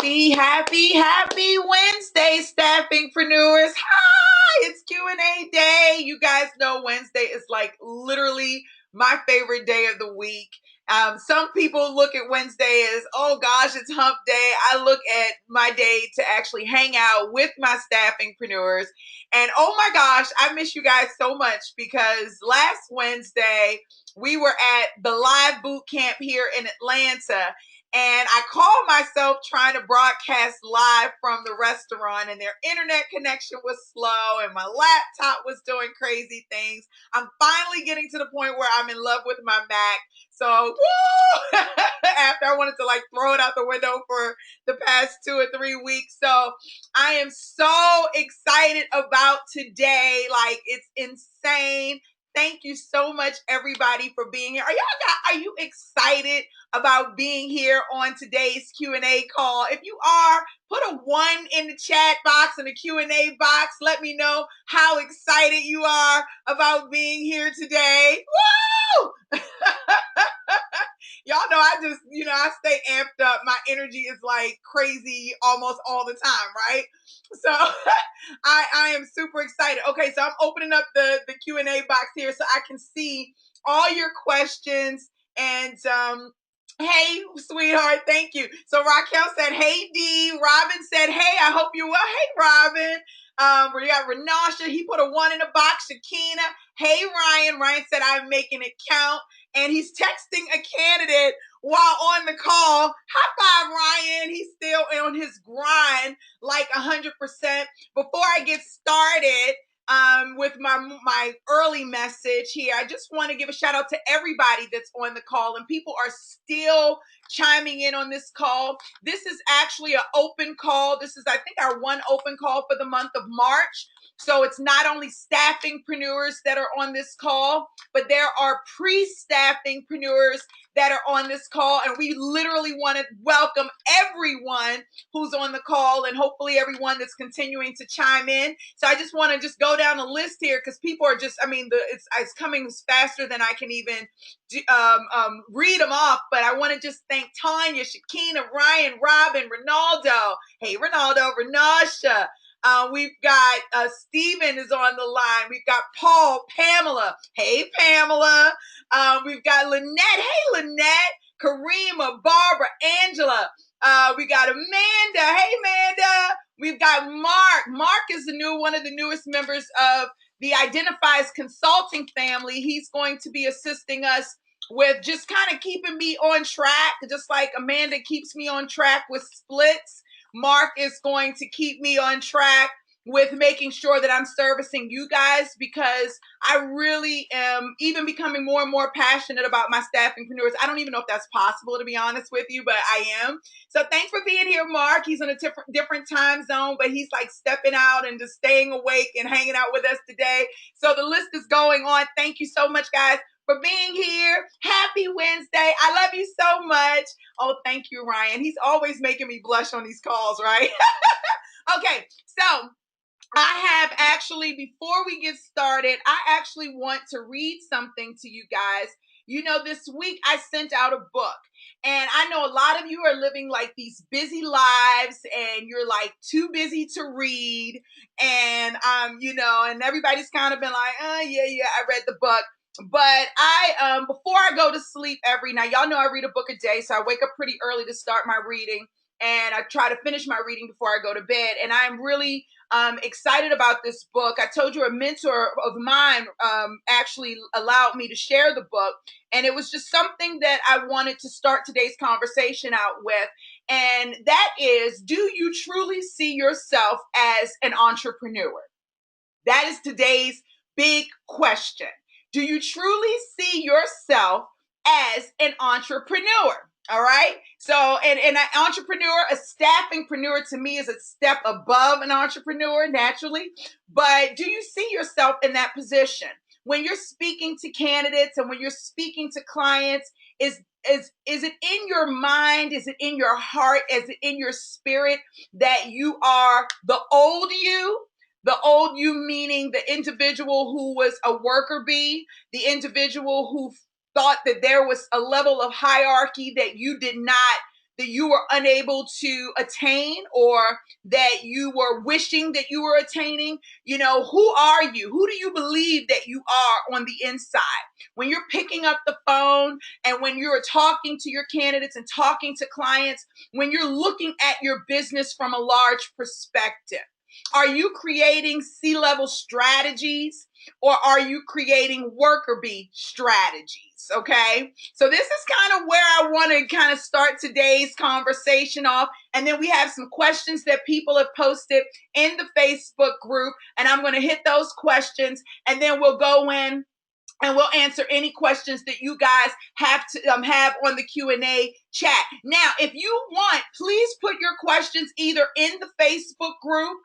Happy Wednesday, Staffingpreneurs. Hi, it's Q&A day. You guys know Wednesday is like literally my favorite day of the week. Some people look at Wednesday as, oh gosh, it's hump day. I look at my day to actually hang out with my staffingpreneurs. And oh my gosh, I miss you guys so much because last Wednesday we were at the live boot camp here in Atlanta. And I called myself trying to broadcast live from the restaurant, and their internet connection was slow, and my laptop was doing crazy things. I'm finally getting to the point where I'm in love with my Mac. So, woo! After I wanted to like throw it out the window for the past 2 or 3 weeks. So, I am so excited about today. Like, it's insane. Thank you so much, everybody, for being here. Are you excited about being here on today's Q&A call? If you are, put a 1 in the chat box and the Q&A box. Let me know how excited you are about being here today. Woo! Y'all know I stay amped up. My energy is like crazy almost all the time, right? So I am super excited. Okay, so I'm opening up the Q&A box here so I can see all your questions. And hey, sweetheart, thank you. So Raquel said, hey, D. Robin said, hey, I hope you're well. Hey, Robin. We got Renasha. He put a 1 in the box. Shakina. Hey, Ryan. Ryan said, I'm making it count. And he's texting a candidate while on the call. High five, Ryan. He's still on his grind like 100%. Before I get started with my early message here, I just want to give a shout out to everybody that's on the call, and people are still chiming in on this call. This is actually an open call. This is, I think, our 1 open call for the month of March. So it's not only staffingpreneurs that are on this call, but there are pre-staffingpreneurs that are on this call. And we literally want to welcome everyone who's on the call, and hopefully everyone that's continuing to chime in. So I just want to just go down the list here because people are just, it's coming faster than I can even read them off. But I want to just thank Tanya, Shakina, Ryan, Robin, Ronaldo. Hey, Ronaldo, Renasha. We've got Steven is on the line. We've got Paul, Pamela. Hey, Pamela. We've got Lynette. Hey, Lynette. Karima, Barbara, Angela. We got Amanda. Hey, Amanda. We've got Mark. Mark is one of the newest members of the Identifies Consulting family. He's going to be assisting us with just kind of keeping me on track, just like Amanda keeps me on track with splits. Mark is going to keep me on track with making sure that I'm servicing you guys, because I really am even becoming more and more passionate about my staffingpreneurs. I don't even know if that's possible, to be honest with you, but I am. So thanks for being here, Mark. He's in a different time zone, but he's like stepping out and just staying awake and hanging out with us today. So the list is going on. Thank you so much, guys, for being here. Happy Wednesday. I love you so much. Oh, thank you, Ryan. He's always making me blush on these calls, right? Okay, so I have actually, before we get started, I actually want to read something to you guys. You know, this week I sent out a book, and I know a lot of you are living like these busy lives, and you're like too busy to read, and and everybody's kind of been like, yeah, I read the book. But I, before I go to sleep every night, y'all know I read a book a day, so I wake up pretty early to start my reading, and I try to finish my reading before I go to bed. And I'm really excited about this book. I told you a mentor of mine actually allowed me to share the book, and it was just something that I wanted to start today's conversation out with. And that is, do you truly see yourself as an entrepreneur? That is today's big question. Do you truly see yourself as an entrepreneur? All right. So, and an entrepreneur, a staffingpreneur to me is a step above an entrepreneur naturally. But do you see yourself in that position? When you're speaking to candidates and when you're speaking to clients, is it in your mind? Is it in your heart? Is it in your spirit that you are the old you? The old you meaning the individual who was a worker bee, the individual who thought that there was a level of hierarchy that you did not that you were unable to attain, or that you were wishing that you were attaining? You know, who are you? Who do you believe that you are on the inside? When you're picking up the phone and when you're talking to your candidates and talking to clients, when you're looking at your business from a large perspective, are you creating C-level strategies, or are you creating worker bee strategies? Okay. So this is kind of where I want to kind of start today's conversation off. And then we have some questions that people have posted in the Facebook group, and I'm going to hit those questions, and then we'll go in and we'll answer any questions that you guys have to have on the Q&A chat. Now, if you want, please put your questions either in the Facebook group.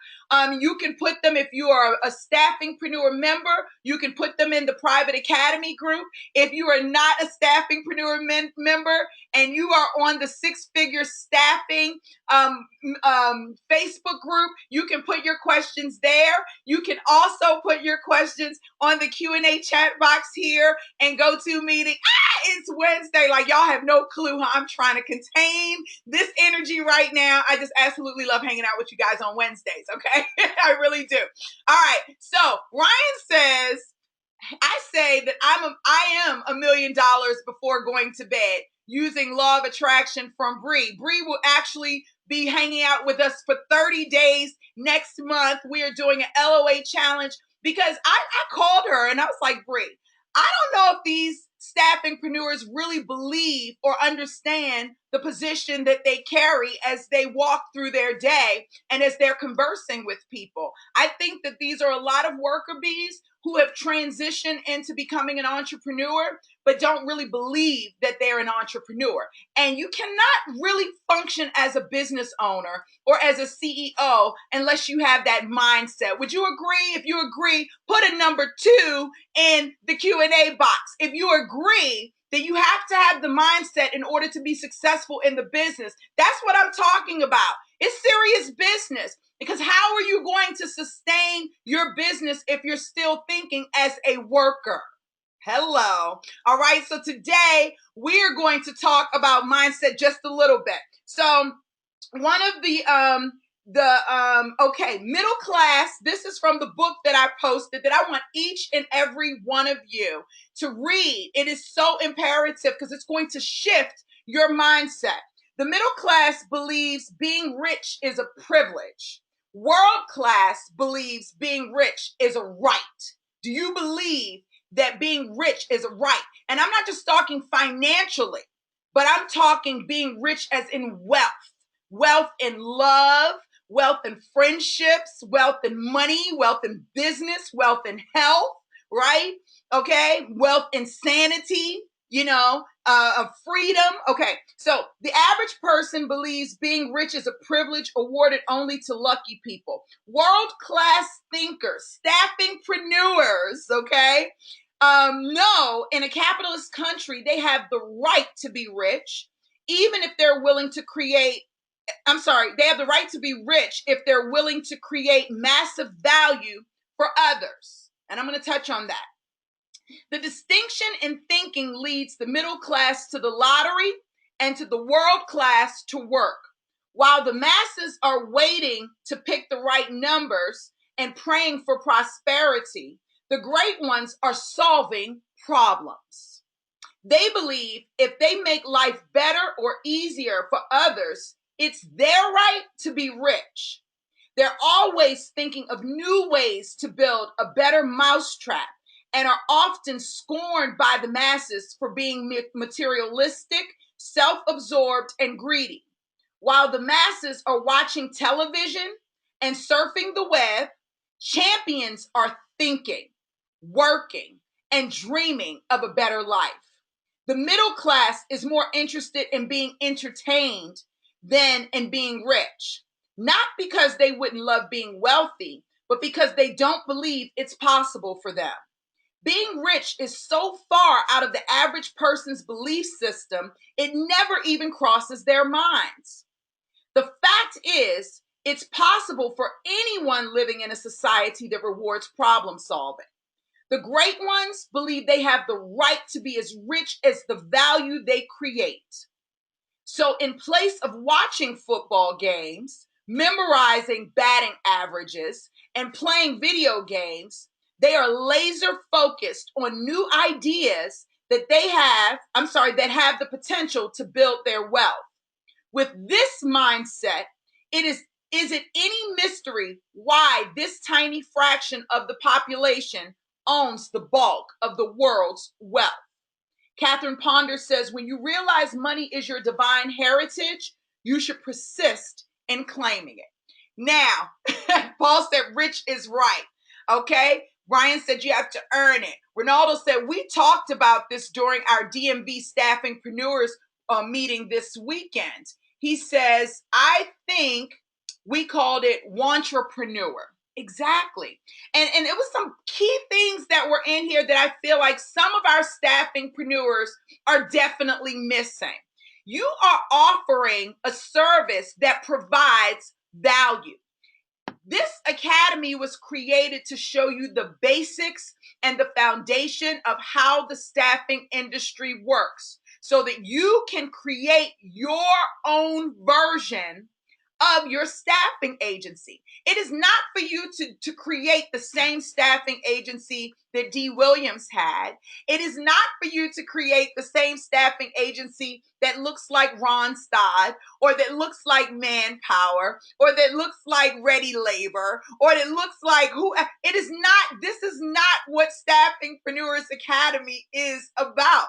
You can put them, if you are a Staffingpreneur member, you can put them in the private academy group. If you are not a Staffingpreneur member and you are on the Six-Figure Staffing Facebook group, you can put your questions there. You can also put your questions on the Q&A chat box here and GoToMeeting. It's Wednesday. Like, y'all have no clue how I'm trying to contain this energy right now. I just absolutely love hanging out with you guys on Wednesdays, okay? I really do. All right. So Ryan says, I say that I am $1 million before going to bed, using law of attraction from Bree. Bree will actually be hanging out with us for 30 days next month. We are doing an LOA challenge, because I called her and I was like, Bree, I don't know if these staffingpreneurs really believe or understand the position that they carry as they walk through their day and as they're conversing with people. I think that these are a lot of worker bees who have transitioned into becoming an entrepreneur, but don't really believe that they're an entrepreneur. And you cannot really function as a business owner or as a CEO unless you have that mindset. Would you agree? If you agree, put a number 2 in the Q&A box. If you agree that you have to have the mindset in order to be successful in the business, that's what I'm talking about. It's serious business. Because how are you going to sustain your business if you're still thinking as a worker? Hello. All right. So today we are going to talk about mindset just a little bit. So one of middle class, this is from the book that I posted that I want each and every one of you to read. It is so imperative because it's going to shift your mindset. The middle class believes being rich is a privilege. World class believes being rich is a right. Do you believe that being rich is a right? And I'm not just talking financially, but I'm talking being rich as in wealth. Wealth in love, wealth in friendships, wealth in money, wealth in business, wealth in health, right? Okay, wealth in sanity, of freedom. Okay, so the average person believes being rich is a privilege awarded only to lucky people. World-class thinkers, staffingpreneurs, okay, no, in a capitalist country, they have the right to be rich, even if they're willing to they have the right to be rich if they're willing to create massive value for others. And I'm going to touch on that. The distinction in thinking leads the middle class to the lottery and to the world class to work. While the masses are waiting to pick the right numbers and praying for prosperity, the great ones are solving problems. They believe if they make life better or easier for others, it's their right to be rich. They're always thinking of new ways to build a better mousetrap and are often scorned by the masses for being materialistic, self-absorbed, and greedy. While the masses are watching television and surfing the web, champions are thinking, working, and dreaming of a better life. The middle class is more interested in being entertained than in being rich. Not because they wouldn't love being wealthy, but because they don't believe it's possible for them. Being rich is so far out of the average person's belief system, it never even crosses their minds. The fact is, it's possible for anyone living in a society that rewards problem solving. The great ones believe they have the right to be as rich as the value they create. So in place of watching football games, memorizing batting averages, and playing video games, they are laser focused on new ideas that have the potential to build their wealth. With this mindset, is it any mystery why this tiny fraction of the population owns the bulk of the world's wealth? Catherine Ponder says, when you realize money is your divine heritage, you should persist in claiming it. Now, Paul said, rich is right. Okay. Brian said, you have to earn it. Ronaldo said, we talked about this during our DMV Staffingpreneurs meeting this weekend. He says, I think we called it wantrepreneur. Exactly. And it was some key things that were in here that I feel like some of our staffingpreneurs are definitely missing. You are offering a service that provides value. This academy was created to show you the basics and the foundation of how the staffing industry works so that you can create your own version of your staffing agency. It is not for you to create the same staffing agency that D. Williams had. It is not for you to create the same staffing agency that looks like Randstad, or that looks like Manpower, or that looks like Ready Labor, or that looks like who. It is not, this is not what Staffingpreneurs Academy is about.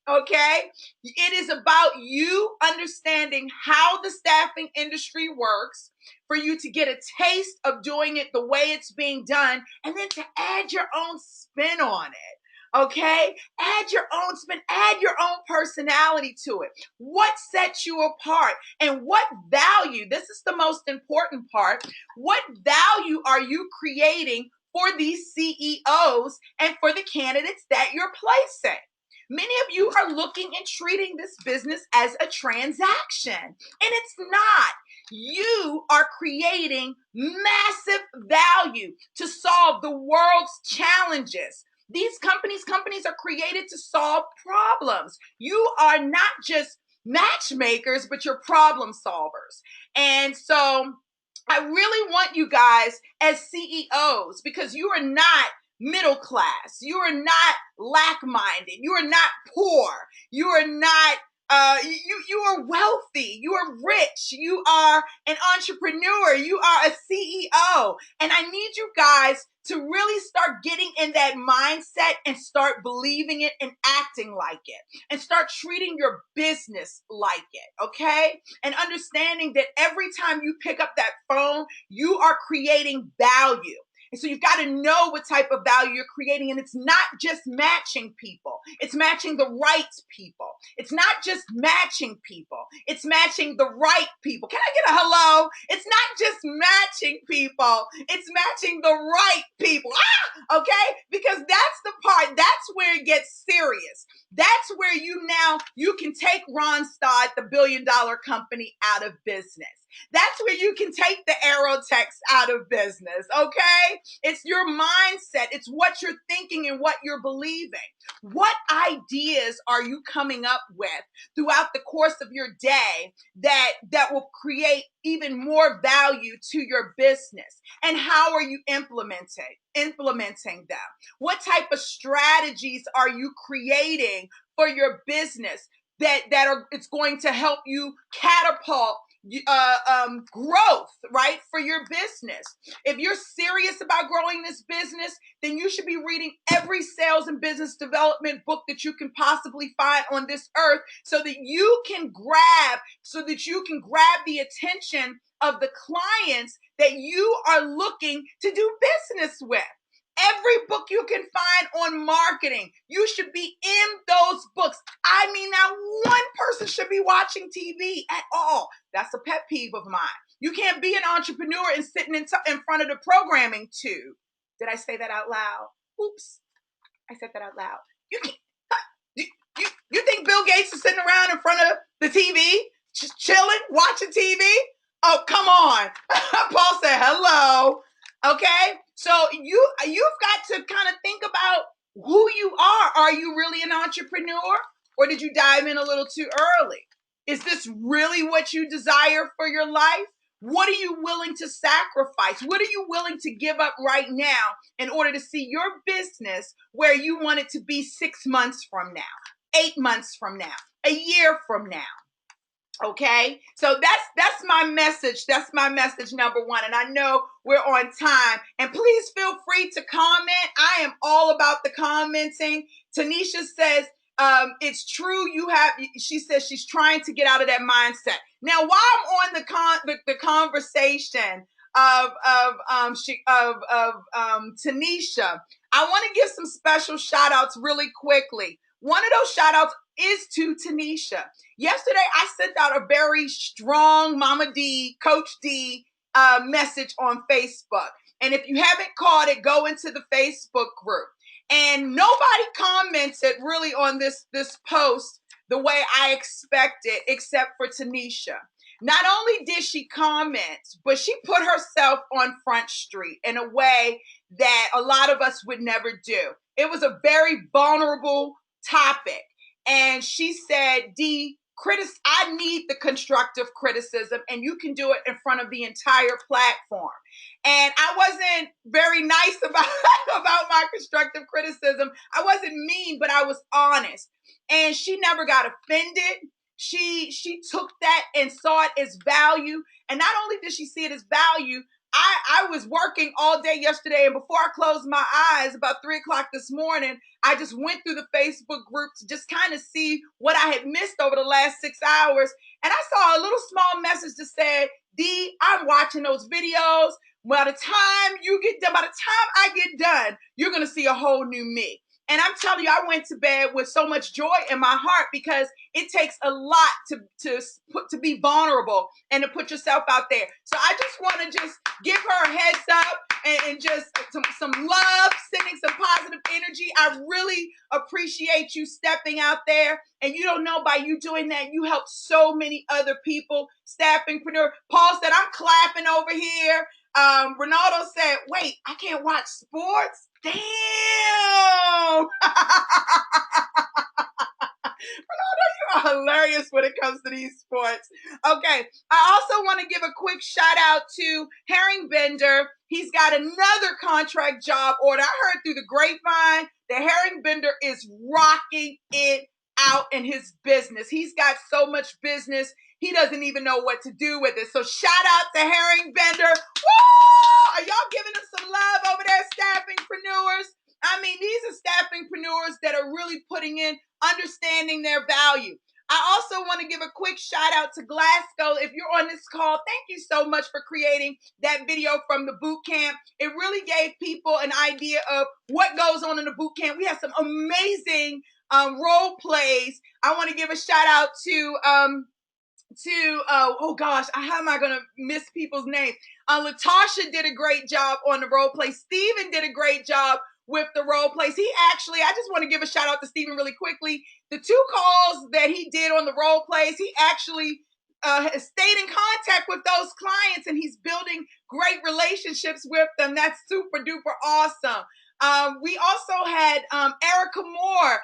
Okay? It is about you understanding how the staffing industry works, for you to get a taste of doing it the way it's being done, and then to add your own spin on it. Okay? Add your own spin, add your own personality to it. What sets you apart, and what value, this is the most important part, what value are you creating for these CEOs and for the candidates that you're placing? Many of you are looking and treating this business as a transaction, and it's not. You are creating massive value to solve the world's challenges. These companies are created to solve problems. You are not just matchmakers, but you're problem solvers. And so I really want you guys as CEOs, because you are not middle class, you are not lack-minded, you are not poor, you are not you are wealthy, you are rich, you are an entrepreneur, you are a CEO. And I need you guys to really start getting in that mindset and start believing it and acting like it, and start treating your business like it, okay? And understanding that every time you pick up that phone, you are creating value. And so you've got to know what type of value you're creating. And it's not just matching people. It's matching the right people. It's not just matching people. It's matching the right people. Can I get a hello? It's not just matching people. It's matching the right people. Okay? Because that's the part. That's where it gets serious. That's where you can take Randstad, the billion-dollar company, out of business. That's where you can take the Aerotex out of business, okay? It's your mindset. It's what you're thinking and what you're believing. What ideas are you coming up with throughout the course of your day that will create even more value to your business? And how are you implementing them? What type of strategies are you creating for your business it's going to help you catapult growth, right, for your business? If you're serious about growing this business, then you should be reading every sales and business development book that you can possibly find on this earth, so that you can grab the attention of the clients that you are looking to do business with. Every book you can find on marketing, you should be in those books. I mean, not one person should be watching TV at all. That's a pet peeve of mine. You can't be an entrepreneur and sitting in front of the programming tube. Did I say that out loud? Oops, I said that out loud. You can't. You think Bill Gates is sitting around in front of the TV, just chilling, watching TV? Oh, come on. Paul said hello. Okay, so you've got to kind of think about who you are. Are you really an entrepreneur, or did you dive in a little too early? Is this really what you desire for your life? What are you willing to sacrifice? What are you willing to give up right now in order to see your business where you want it to be 6 months from now, 8 months from now, a year from now? Okay, so that's my message. That's my message number one. And I know we're on time. And please feel free to comment. I am all about the commenting. Tanisha says, it's true. She says she's trying to get out of that mindset. Now, while I'm on the conversation of Tanisha, I want to give some special shout outs really quickly. One of those shout outs is to Tanisha. Yesterday, I sent out a very strong Mama D, Coach D message on Facebook. And if you haven't caught it, go into the Facebook group. And nobody commented really on this post the way I expected, except for Tanisha. Not only did she comment, but she put herself on Front Street in a way that a lot of us would never do. It was a very vulnerable topic. And she said, I need the constructive criticism, and you can do it in front of the entire platform. And I wasn't very nice about my constructive criticism. I wasn't mean, but I was honest. And she never got offended. She took that and saw it as value. And not only did she see it as value, I was working all day yesterday, and before I closed my eyes about 3 o'clock this morning, I just went through the Facebook group to just kind of see what I had missed over the last 6 hours. And I saw a little small message that said, D, I'm watching those videos. By the time I get done, you're going to see a whole new me. And I'm telling you, I went to bed with so much joy in my heart, because it takes a lot to be vulnerable and to put yourself out there. So I just want to just give her a heads up and just some love, sending some positive energy. I really appreciate you stepping out there. And you don't know, by you doing that, you help so many other people. Staffingpreneur. Paul said, I'm clapping over here. Ronaldo said, wait, I can't watch sports? Damn. Ronaldo, you are hilarious when it comes to these sports. Okay, I also want to give a quick shout out to Herring Bender. He's got another contract job order. I heard through the grapevine that Herring Bender is rocking it out in his business. He's got so much business, he doesn't even know what to do with it. So shout out to Herring Bender. Woo! Are y'all giving him some love over there, Staffingpreneurs? I mean, these are Staffingpreneurs that are really putting in, understanding their value. I also want to give a quick shout out to Glasgow. If you're on this call, thank you so much for creating that video from the boot camp. It really gave people an idea of what goes on in the boot camp. We have some amazing role plays. I want to give a shout out to oh gosh, how am I going to miss people's names? Latasha did a great job on the role play. Steven did a great job with the role plays. I just want to give a shout out to Steven really quickly. The 2 calls that he did on the role plays, he actually has stayed in contact with those clients, and he's building great relationships with them. That's super duper awesome. We also had Erica Moore.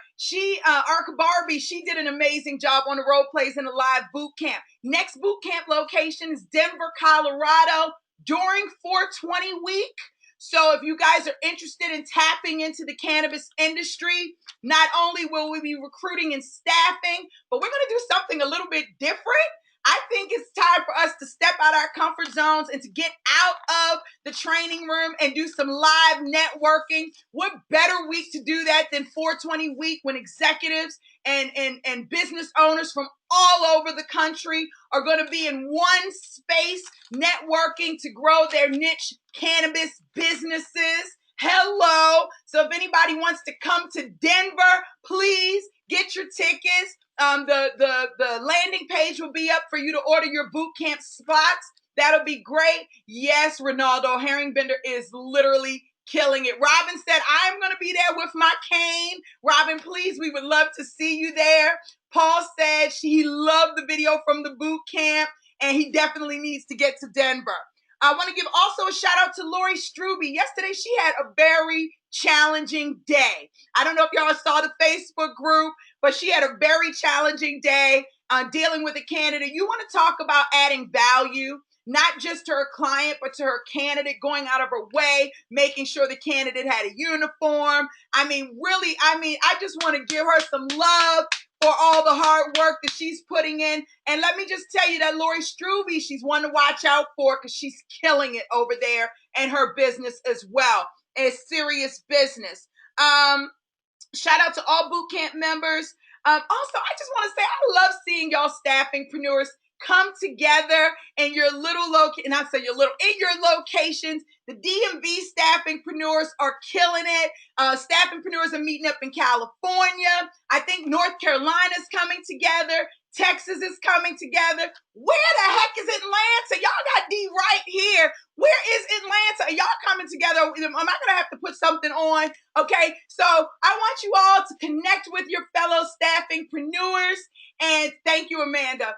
Erica Barbie, she did an amazing job on the role plays in the live boot camp. Next boot camp location is Denver, Colorado during 420 week. So if you guys are interested in tapping into the cannabis industry, not only will we be recruiting and staffing, but we're going to do something a little bit different. I think it's time for us to step out our comfort zones and to get out of the training room and do some live networking. What better week to do that than 420 week, when executives and business owners from all over the country are going to be in one space networking to grow their niche cannabis businesses. Hello. So if anybody wants to come to Denver, please get your tickets. The landing page will be up for you to order your boot camp spots. That'll be great. Yes, Ronaldo, Herring Bender is literally killing it. Robin said, I'm going to be there with my cane. Robin, please, we would love to see you there. Paul said he loved the video from the boot camp, and he definitely needs to get to Denver. I want to give also a shout out to Lori Struby. Yesterday, she had a very challenging day. I don't know if y'all saw the Facebook group, but she had a very challenging day. dealing with a candidate, you want to talk about adding value, not just to her client, but to her candidate, going out of her way, making sure the candidate had a uniform. I mean, really, I just want to give her some love for all the hard work that she's putting in. And let me just tell you that Lori Strube, she's one to watch out for because she's killing it over there in her business as well. It's serious business. Shout out to all boot camp members. Also, I just want to say I love seeing y'all staffingpreneurs come together in your little in your locations. The DMV staffingpreneurs are killing it. Staffingpreneurs are meeting up in California. I think North Carolina's coming together. Texas is coming together. Where the heck is Atlanta? Y'all got D right here. Where is Atlanta? Are y'all coming together? Am I going to have to put something on? Okay, so I want you all to connect with your fellow staffingpreneurs. And thank you, Amanda.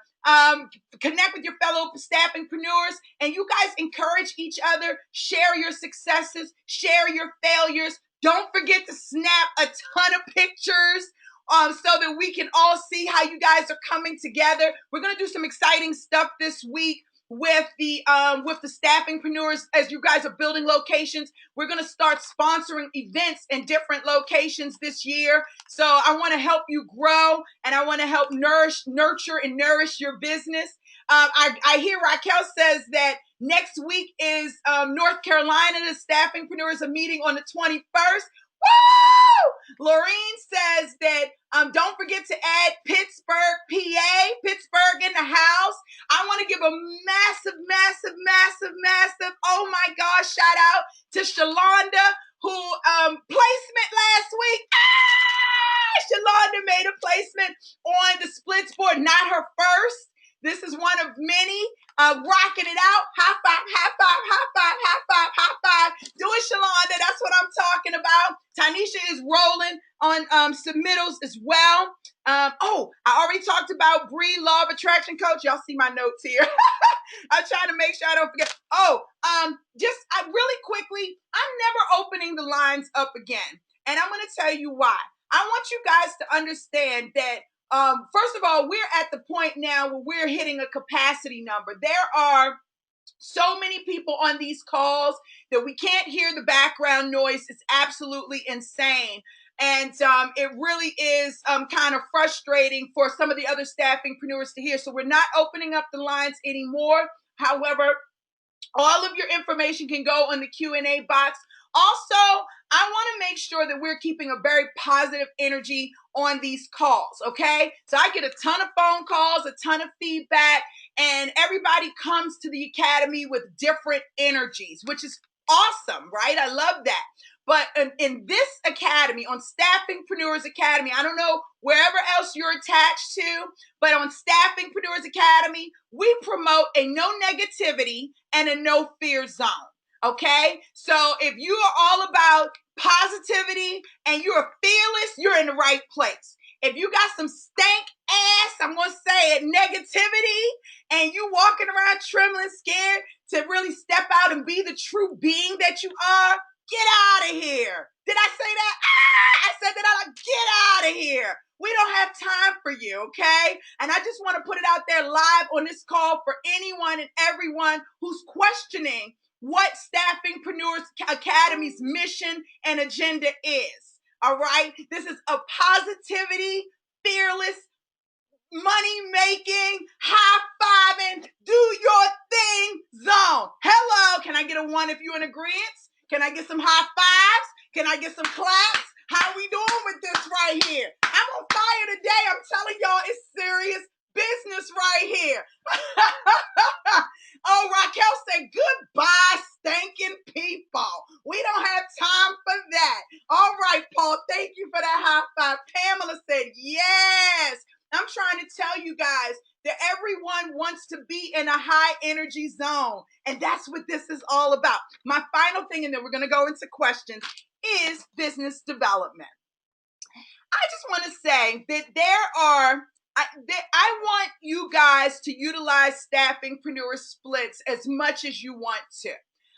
Connect with your fellow staffingpreneurs, and you guys encourage each other, share your successes, share your failures. Don't forget to snap a ton of pictures so that we can all see how you guys are coming together. We're going to do some exciting stuff this week with the staffingpreneurs. As you guys are building locations, we're going to start sponsoring events in different locations this year. So I want to help you grow, and I want to help nurture and nourish your business. I hear Raquel says that next week is North Carolina. The staffingpreneurs are meeting on the 21st. Woo! Laureen says that don't forget to add Pittsburgh, PA. Pittsburgh in the house. I want to give a massive, oh my gosh, shout out to Shalonda, who placement last week. Shalonda made a placement on the splits board, not her first. This is one of many. Rocking it out. High five, high five, high five, high five, high five. Do it, Shalonda. That's what I'm talking about. Tanisha is rolling on submittals as well. I already talked about Bree, Law of Attraction Coach. Y'all see my notes here. I'm trying to make sure I don't forget. Really quickly, I'm never opening the lines up again. And I'm going to tell you why. I want you guys to understand that first of all, we're at the point now where we're hitting a capacity number. There are so many people on these calls that we can't hear the background noise. It's absolutely insane. And it really is kind of frustrating for some of the other staffingpreneurs to hear. So we're not opening up the lines anymore. However, all of your information can go in the Q&A box. Also, I want to make sure that we're keeping a very positive energy on these calls, okay? So I get a ton of phone calls, a ton of feedback, and everybody comes to the academy with different energies, which is awesome, right? I love that. But in this academy, on Staffingpreneurs Academy, I don't know wherever else you're attached to, but on Staffingpreneurs Academy, we promote a no negativity and a no fear zone. Okay, so if you are all about positivity and you're fearless, you're in the right place. If you got some stank ass, I'm going to say it, negativity, and you walking around trembling, scared to really step out and be the true being that you are, get out of here. Did I say that? I said that. Get out of here. We don't have time for you, okay? And I just want to put it out there live on this call for anyone and everyone who's questioning what Staffingpreneurs Academy's mission and agenda is. All right? This is a positivity, fearless, money-making, high-fiving, do your thing zone. Hello, can I get a one if you're in agreement? Can I get some high fives? Can I get some claps? How we doing with this right here? I'm on fire today. I'm telling y'all, it's serious business right here. Oh, Raquel said, goodbye, stinking people. We don't have time for that. All right, Paul, thank you for that high five. Pamela said, yes. I'm trying to tell you guys that everyone wants to be in a high energy zone. And that's what this is all about. My final thing, and then we're going to go into questions, is business development. I just want to say that I want you guys to utilize Staffingpreneur splits as much as you want to.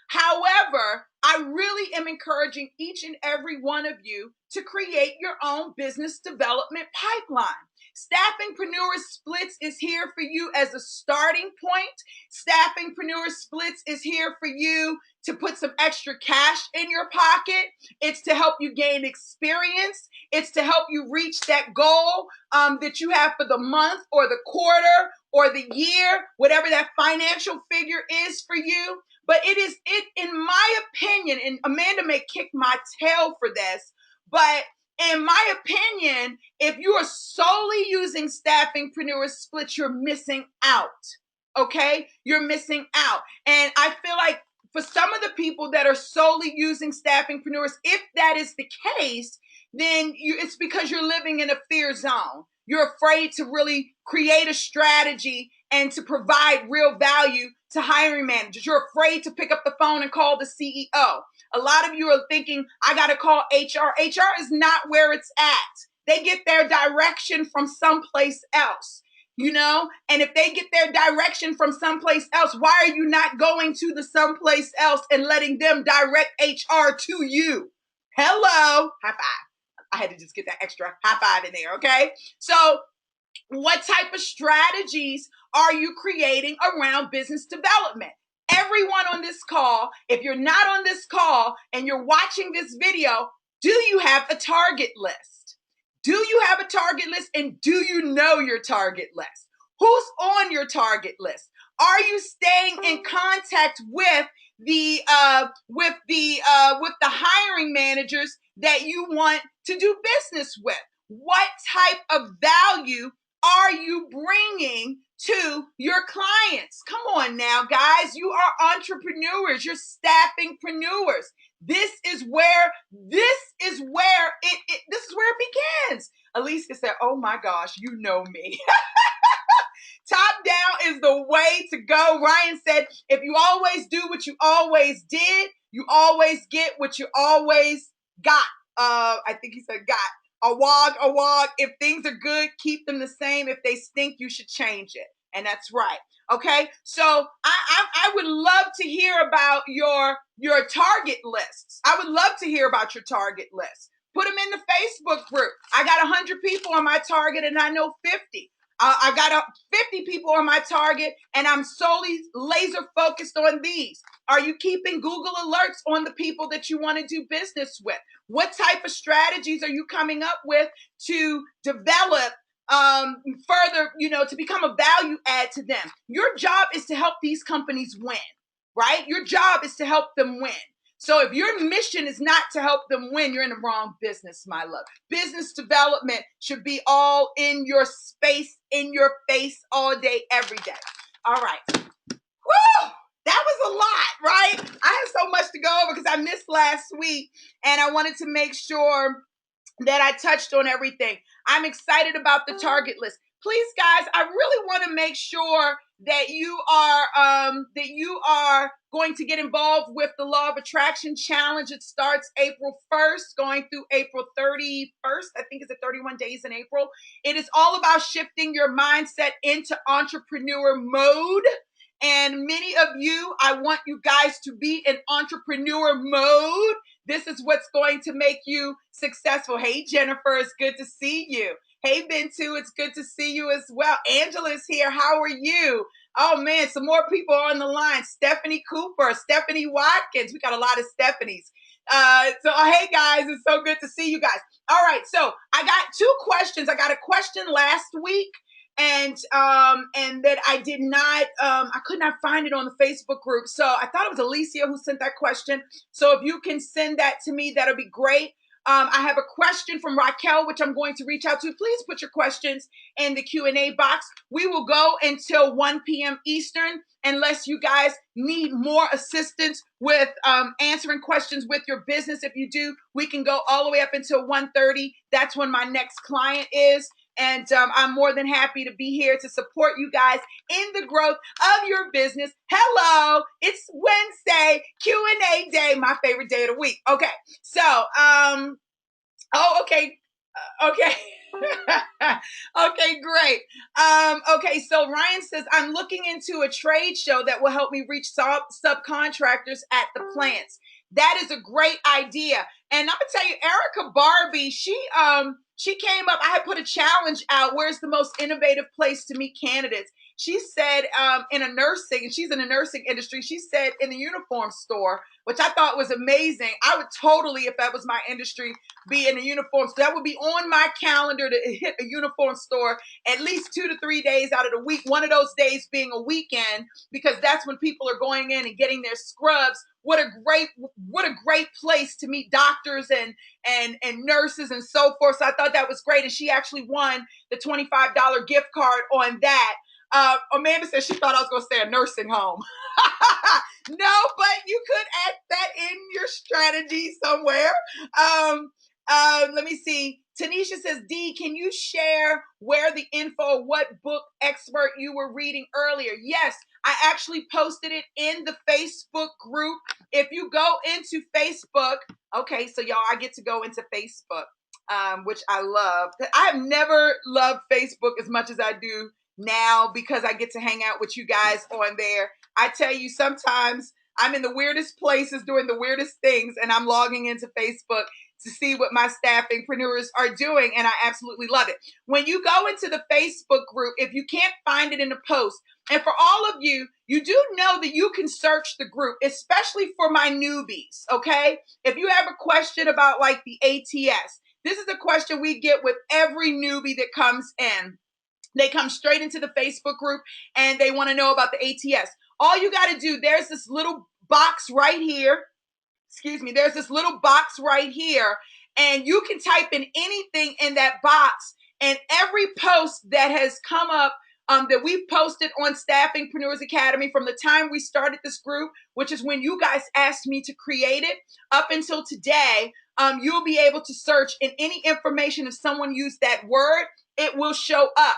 However, I really am encouraging each and every one of you to create your own business development pipeline. Staffingpreneurs Splits is here for you as a starting point. Staffingpreneurs Splits is here for you to put some extra cash in your pocket. It's to help you gain experience. It's to help you reach that goal that you have for the month or the quarter or the year, whatever that financial figure is for you. But in my opinion, and Amanda may kick my tail for this, but in my opinion, if you are solely using Staffingpreneurs Split, you're missing out. Okay? You're missing out. And I feel like for some of the people that are solely using Staffingpreneurs, if that is the case, then it's because you're living in a fear zone. You're afraid to really create a strategy and to provide real value to hiring managers. You're afraid to pick up the phone and call the CEO. A lot of you are thinking, I got to call HR. HR is not where it's at. They get their direction from someplace else, you know? And if they get their direction from someplace else, why are you not going to the someplace else and letting them direct HR to you? Hello. High five. I had to just get that extra high five in there, okay? So what type of strategies are you creating around business development? Everyone on this call, if you're not on this call and you're watching this video, do you have a target list? Do you have a target list, and do you know your target list? Who's on your target list? Are you staying in contact with the hiring managers that you want to do business with? What type of value are you bringing to your clients? Come on now, guys. You are entrepreneurs. You're staffingpreneurs. This is where it begins. Alicia said, "Oh my gosh, you know me." Top down is the way to go. Ryan said, if you always do what you always did, you always get what you always got. I think he said got. A walk. If things are good, keep them the same. If they stink, you should change it. And that's right. Okay. So I would love to hear about your target lists. I would love to hear about your target list. Put them in the Facebook group. I got 100 people on my target and I know 50. I got 50 people on my target and I'm solely laser focused on these. Are you keeping Google alerts on the people that you want to do business with? What type of strategies are you coming up with to develop further, to become a value add to them? Your job is to help these companies win, right? Your job is to help them win. So if your mission is not to help them win, you're in the wrong business, my love. Business development should be all in your space, in your face, all day, every day. All right. Woo! That was a lot, right? I have so much to go over because I missed last week and I wanted to make sure that I touched on everything. I'm excited about the target list. Please, guys, I really want to make sure that you are going to get involved with the Law of Attraction Challenge. It starts April 1st, going through April 31st. I think it's 31 days in April. It is all about shifting your mindset into entrepreneur mode. And many of you, I want you guys to be in entrepreneur mode. This is what's going to make you successful. Hey, Jennifer, it's good to see you. Hey, Bintu, it's good to see you as well. Angela's here. How are you? Oh, man, some more people are on the line. Stephanie Cooper, Stephanie Watkins. We got a lot of Stephanies. Hey, guys, it's so good to see you guys. All right, so I got 2 questions. I got a question last week. And that I did not, I could not find it on the Facebook group. So I thought it was Alicia who sent that question. So if you can send that to me, that'll be great. I have a question from Raquel, which I'm going to reach out to. Please put your questions in the Q&A box. We will go until 1 p.m. Eastern, unless you guys need more assistance with answering questions with your business. If you do, we can go all the way up until 1:30. That's when my next client is. And I'm more than happy to be here to support you guys in the growth of your business. Hello, it's Wednesday, Q&A day, my favorite day of the week. Okay, so, okay. Okay, great. Okay, so Ryan says, I'm looking into a trade show that will help me reach subcontractors at the plants. That is a great idea. And I'm gonna tell you, Erica Barbie, she came up. I had put a challenge out. Where's the most innovative place to meet candidates? She said in a nursing, and she's in the nursing industry. She said in the uniform store, which I thought was amazing. I would totally, if that was my industry, be in a uniform store. That would be on my calendar to hit a uniform store at least 2 to 3 days out of the week. One of those days being a weekend, because that's when people are going in and getting their scrubs. What a great place to meet doctors and nurses and so forth. So I thought that was great. And she actually won the $25 gift card on that. Amanda said she thought I was going to say a nursing home. No, but you could add that in your strategy somewhere. Let me see. Tanisha says, D, can you share where the info, what book expert you were reading earlier? Yes, I actually posted it in the Facebook group. If you go into Facebook, okay, so y'all, I get to go into Facebook, which I love. I have never loved Facebook as much as I do now because I get to hang out with you guys on there. I tell you, sometimes I'm in the weirdest places doing the weirdest things, and I'm logging into Facebook to see what my staffingpreneurs are doing, and I absolutely love it. When you go into the Facebook group, if you can't find it in the post, and for all of you, you do know that you can search the group, especially for my newbies, okay? If you have a question about like the ATS, this is a question we get with every newbie that comes in. They come straight into the Facebook group and they want to know about the ATS. All you got to do, there's this little box right here. Excuse me, there's this little box right here, and you can type in anything in that box, and every post that has come up that we've posted on Staffingpreneurs Academy from the time we started this group, which is when you guys asked me to create it, up until today, you'll be able to search in any information. If someone used that word, it will show up.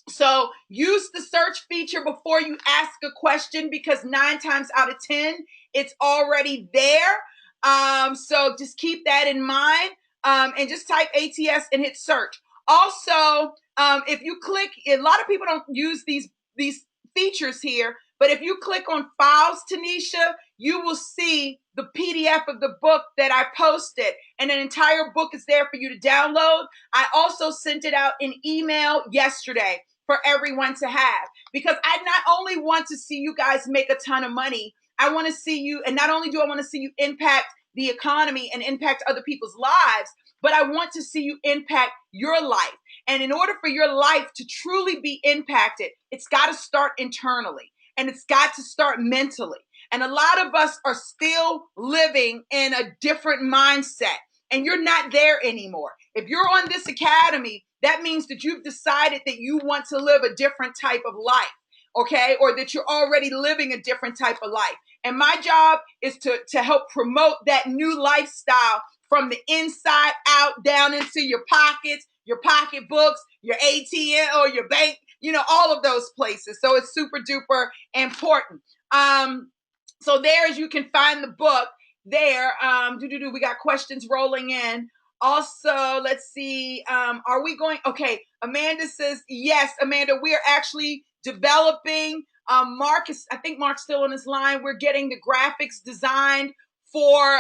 So use the search feature before you ask a question, because 9 times out of 10, it's already there. So just keep that in mind, and just type ATS and hit search. Also, if you click, a lot of people don't use these features here, but if you click on files, Tanisha, you will see the PDF of the book that I posted, and an entire book is there for you to download. I also sent it out in email yesterday for everyone to have, because I not only want to see you guys make a ton of money, I want to see you, and not only do I want to see you impact the economy and impact other people's lives, but I want to see you impact your life. And in order for your life to truly be impacted, it's got to start internally, and it's got to start mentally. And a lot of us are still living in a different mindset, and you're not there anymore. If you're on this academy, that means that you've decided that you want to live a different type of life, okay? Or that you're already living a different type of life. And my job is to help promote that new lifestyle from the inside out, down into your pockets, your pocketbooks, your ATM or your bank, all of those places. So it's super duper important. So there, as you can find the book there. We got questions rolling in. Also, let's see. Are we going? Okay. Amanda says, yes, Amanda, we are actually developing. I think Mark's still on his line. We're getting the graphics designed for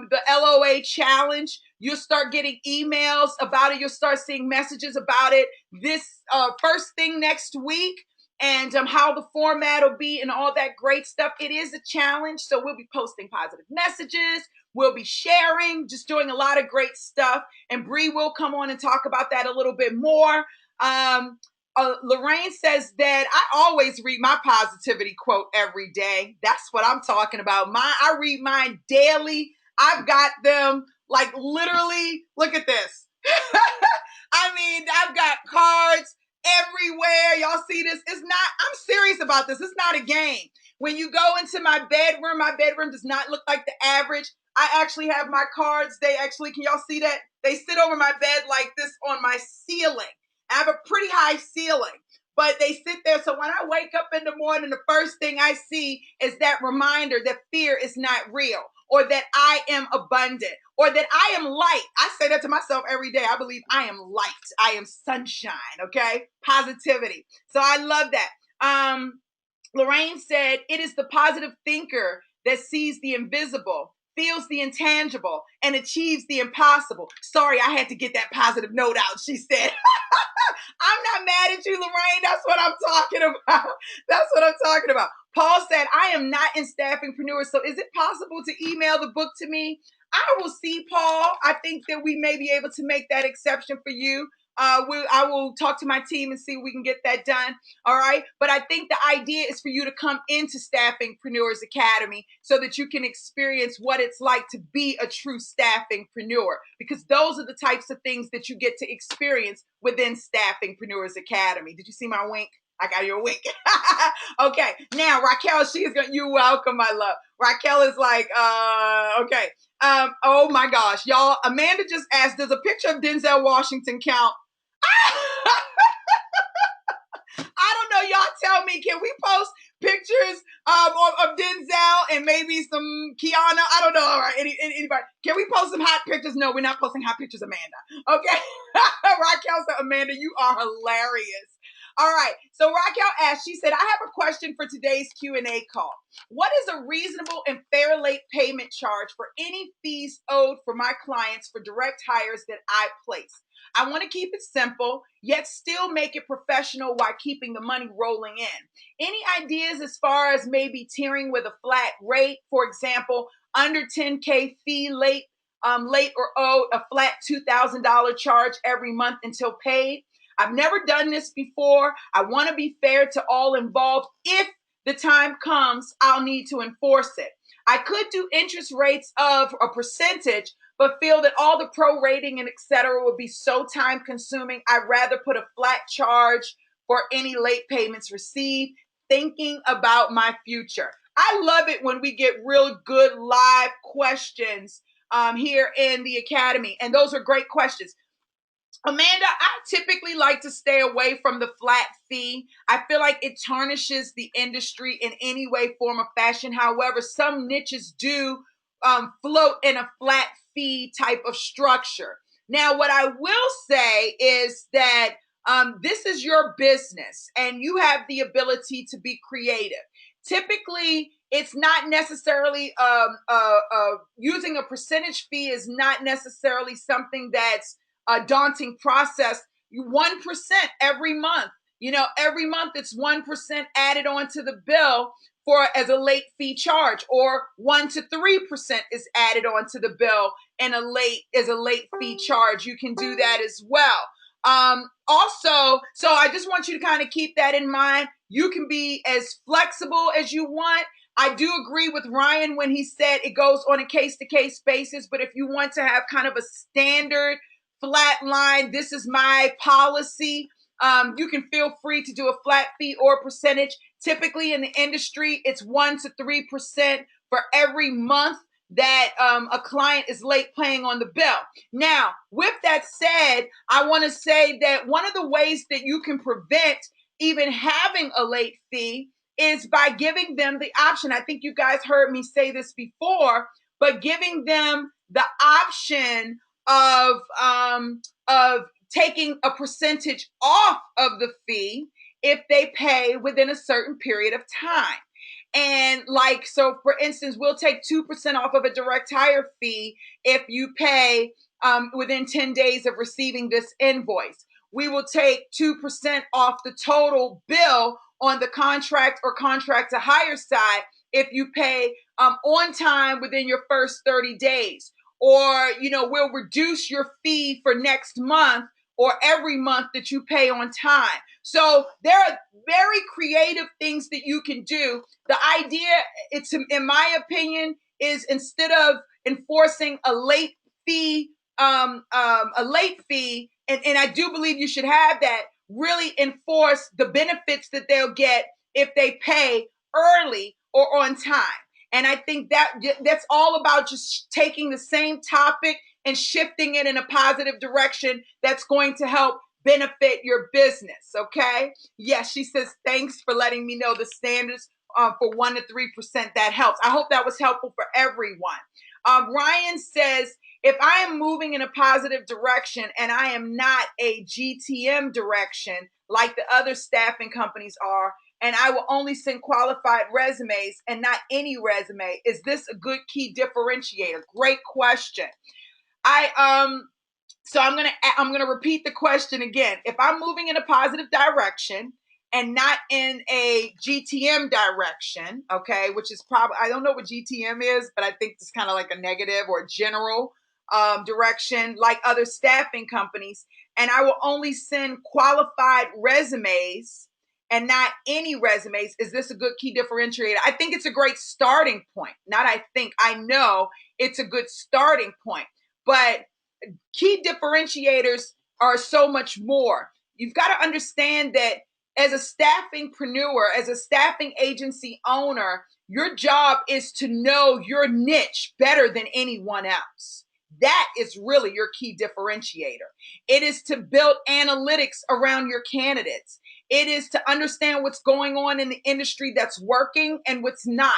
the LOA challenge. You'll start getting emails about it. You'll start seeing messages about it this first thing next week, and how the format will be and all that great stuff. It is a challenge, so we'll be posting positive messages. We'll be sharing, just doing a lot of great stuff. And Bree will come on and talk about that a little bit more. Lorraine says that I always read my positivity quote every day. That's what I'm talking about. I read mine daily. I've got them like literally, look at this. I mean, I've got cards everywhere. Y'all see this? I'm serious about this. It's not a game. When you go into my bedroom does not look like the average. I actually have my cards. Can y'all see that? They sit over my bed like this on my ceiling. I have a pretty high ceiling, but they sit there. So when I wake up in the morning, the first thing I see is that reminder that fear is not real, or that I am abundant, or that I am light. I say that to myself every day. I believe I am light. I am sunshine. Okay. Positivity. So I love that. Lorraine said, it is the positive thinker that sees the invisible. feels the intangible, and achieves the impossible. Sorry, I had to get that positive note out, she said. I'm not mad at you, Lorraine. That's what I'm talking about. That's what I'm talking about. Paul said, I am not in Staffingpreneurs, so is it possible to email the book to me? I will see, Paul. I think that we may be able to make that exception for you. I will talk to my team and see if we can get that done. All right. But I think the idea is for you to come into Staffingpreneurs Academy so that you can experience what it's like to be a true staffingpreneur, because those are the types of things that you get to experience within Staffingpreneurs Academy. Did you see my wink? I got your wink. Okay. Now, Raquel, she is going, you're welcome, my love. Raquel is like, okay. Oh my gosh, y'all. Amanda just asked, does a picture of Denzel Washington count? I don't know. Y'all tell me, can we post pictures of Denzel and maybe some Kiana? I don't know. All right. Anybody? Can we post some hot pictures? No, we're not posting hot pictures, Amanda. Okay. Raquel said, Amanda, you are hilarious. All right. So Raquel asked, she said, I have a question for today's Q&A call. What is a reasonable and fair late payment charge for any fees owed for my clients for direct hires that I place? I want to keep it simple, yet still make it professional while keeping the money rolling in. Any ideas as far as maybe tiering with a flat rate? For example, under 10K fee late or owed, a flat $2,000 charge every month until paid. I've never done this before. I want to be fair to all involved. If the time comes, I'll need to enforce it. I could do interest rates of a percentage, but feel that all the prorating and et cetera would be so time consuming. I'd rather put a flat charge for any late payments received, thinking about my future. I love it when we get real good live questions here in the Academy. And those are great questions. Amanda, I typically like to stay away from the flat fee. I feel like it tarnishes the industry in any way, form, or fashion. However, some niches do float in a flat fee type of structure. Now, what I will say is that this is your business and you have the ability to be creative. Typically, it's not necessarily using a percentage fee is not necessarily something that's a daunting process. 1% every month. Every month it's 1% added onto the bill for as a late fee charge, or 1 to 3% is added onto the bill and a late fee charge. You can do that as well. Also, so I just want you to kind of keep that in mind. You can be as flexible as you want. I do agree with Ryan when he said it goes on a case-to-case basis, but if you want to have kind of a standard flat line, this is my policy, you can feel free to do a flat fee or percentage. Typically in the industry, it's 1 to 3% for every month that a client is late paying on the bill. Now, with that said, I want to say that one of the ways that you can prevent even having a late fee is by giving them the option. I think you guys heard me say this before, but giving them the option of taking a percentage off of the fee if they pay within a certain period of time. And so for instance, we'll take 2% off of a direct hire fee if you pay within 10 days of receiving this invoice. We will take 2% off the total bill on the contract or contract to hire side if you pay on time within your first 30 days. Or, we'll reduce your fee for next month or every month that you pay on time. So there are very creative things that you can do. The idea, in my opinion, is instead of enforcing a late fee, and I do believe you should have that, really enforce the benefits that they'll get if they pay early or on time. And I think that's all about just taking the same topic and shifting it in a positive direction that's going to help benefit your business, okay? Yes, she says, thanks for letting me know the standards for 1 to 3%. That helps. I hope that was helpful for everyone. Ryan says, if I am moving in a positive direction and I am not a GTM direction like the other staffing companies are, and I will only send qualified resumes and not any resume. Is this a good key differentiator? Great question. So I'm gonna repeat the question again. If I'm moving in a positive direction and not in a GTM direction, okay, which is probably, I don't know what GTM is, but I think it's kind of like a negative or general direction, like other staffing companies, and I will only send qualified resumes and not any resumes. Is this a good key differentiator? I think it's a great starting point. Not I think, I know it's a good starting point. But key differentiators are so much more. You've got to understand that as a staffingpreneur, as a staffing agency owner, your job is to know your niche better than anyone else. That is really your key differentiator. It is to build analytics around your candidates. It is to understand what's going on in the industry that's working and what's not.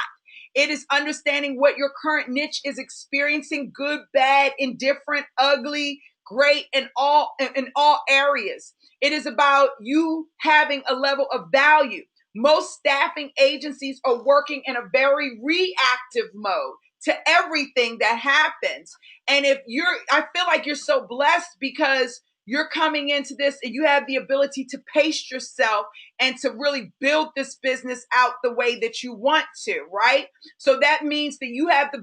It is understanding what your current niche is experiencing, good, bad, indifferent, ugly, great, in all areas. It is about you having a level of value. Most staffing agencies are working in a very reactive mode to everything that happens. And I feel like you're so blessed because you're coming into this and you have the ability to pace yourself and to really build this business out the way that you want to, right? So that means that you have the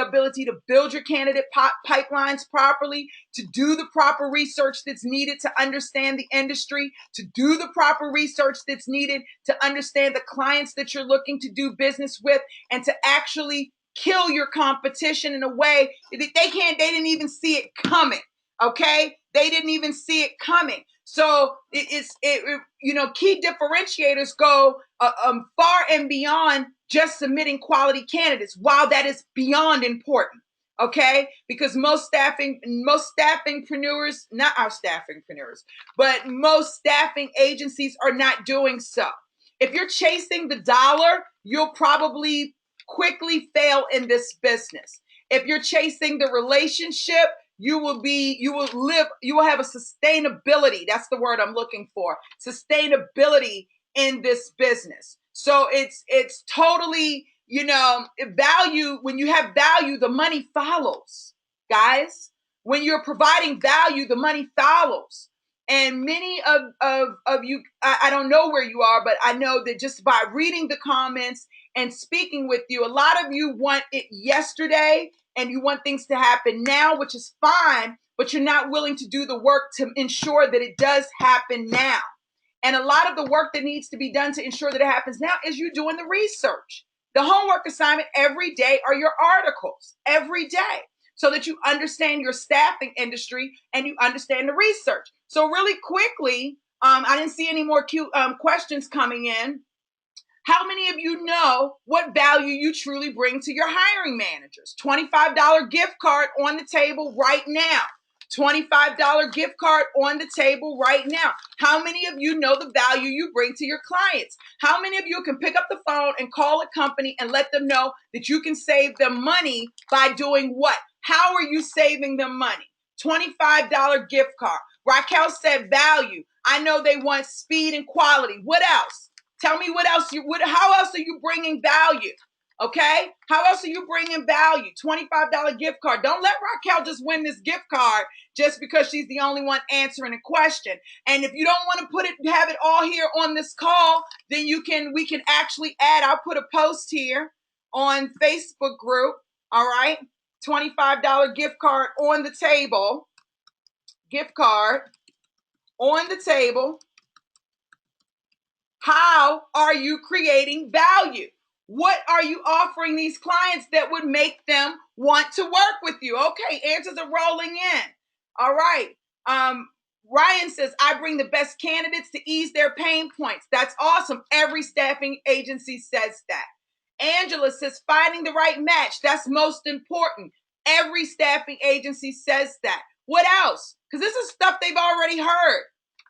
ability to build your candidate pipelines properly, to do the proper research that's needed to understand the industry, to do the proper research that's needed to understand the clients that you're looking to do business with, and to actually kill your competition in a way that they didn't even see it coming. Okay, they didn't even see it coming. So key differentiators go far and beyond just submitting quality candidates. While that is beyond important, okay, because most staffingpreneurs, not our staffingpreneurs, but most staffing agencies are not doing so. If you're chasing the dollar, you'll probably quickly fail in this business. If you're chasing the relationship, you will have a sustainability. That's the word I'm looking for. Sustainability in this business. So it's totally, value. When you have value, the money follows, guys. When you're providing value, the money follows. And many of you, I don't know where you are, but I know that just by reading the comments and speaking with you, a lot of you want it yesterday and you want things to happen now, which is fine, but you're not willing to do the work to ensure that it does happen now. And a lot of the work that needs to be done to ensure that it happens now is you doing the research. The homework assignment every day are your articles, every day, so that you understand your staffing industry and you understand the research. So really quickly, I didn't see any more questions coming in. How many of you know what value you truly bring to your hiring managers? $25 gift card on the table right now. $25 gift card on the table right now. How many of you know the value you bring to your clients? How many of you can pick up the phone and call a company and let them know that you can save them money by doing what? How are you saving them money? $25 gift card. Raquel said value. I know they want speed and quality. What else? Tell me what else how else are you bringing value? Okay? How else are you bringing value? $25 gift card. Don't let Raquel just win this gift card just because she's the only one answering a question. And if you don't want to have it all here on this call, then we can actually add, I'll put a post here on Facebook group. All right? $25 gift card on the table. Gift card on the table. How are you creating value? What are you offering these clients that would make them want to work with you? Okay, answers are rolling in. All right. Ryan says, I bring the best candidates to ease their pain points. That's awesome. Every staffing agency says that. Angela says, finding the right match. That's most important. Every staffing agency says that. What else? Because this is stuff they've already heard.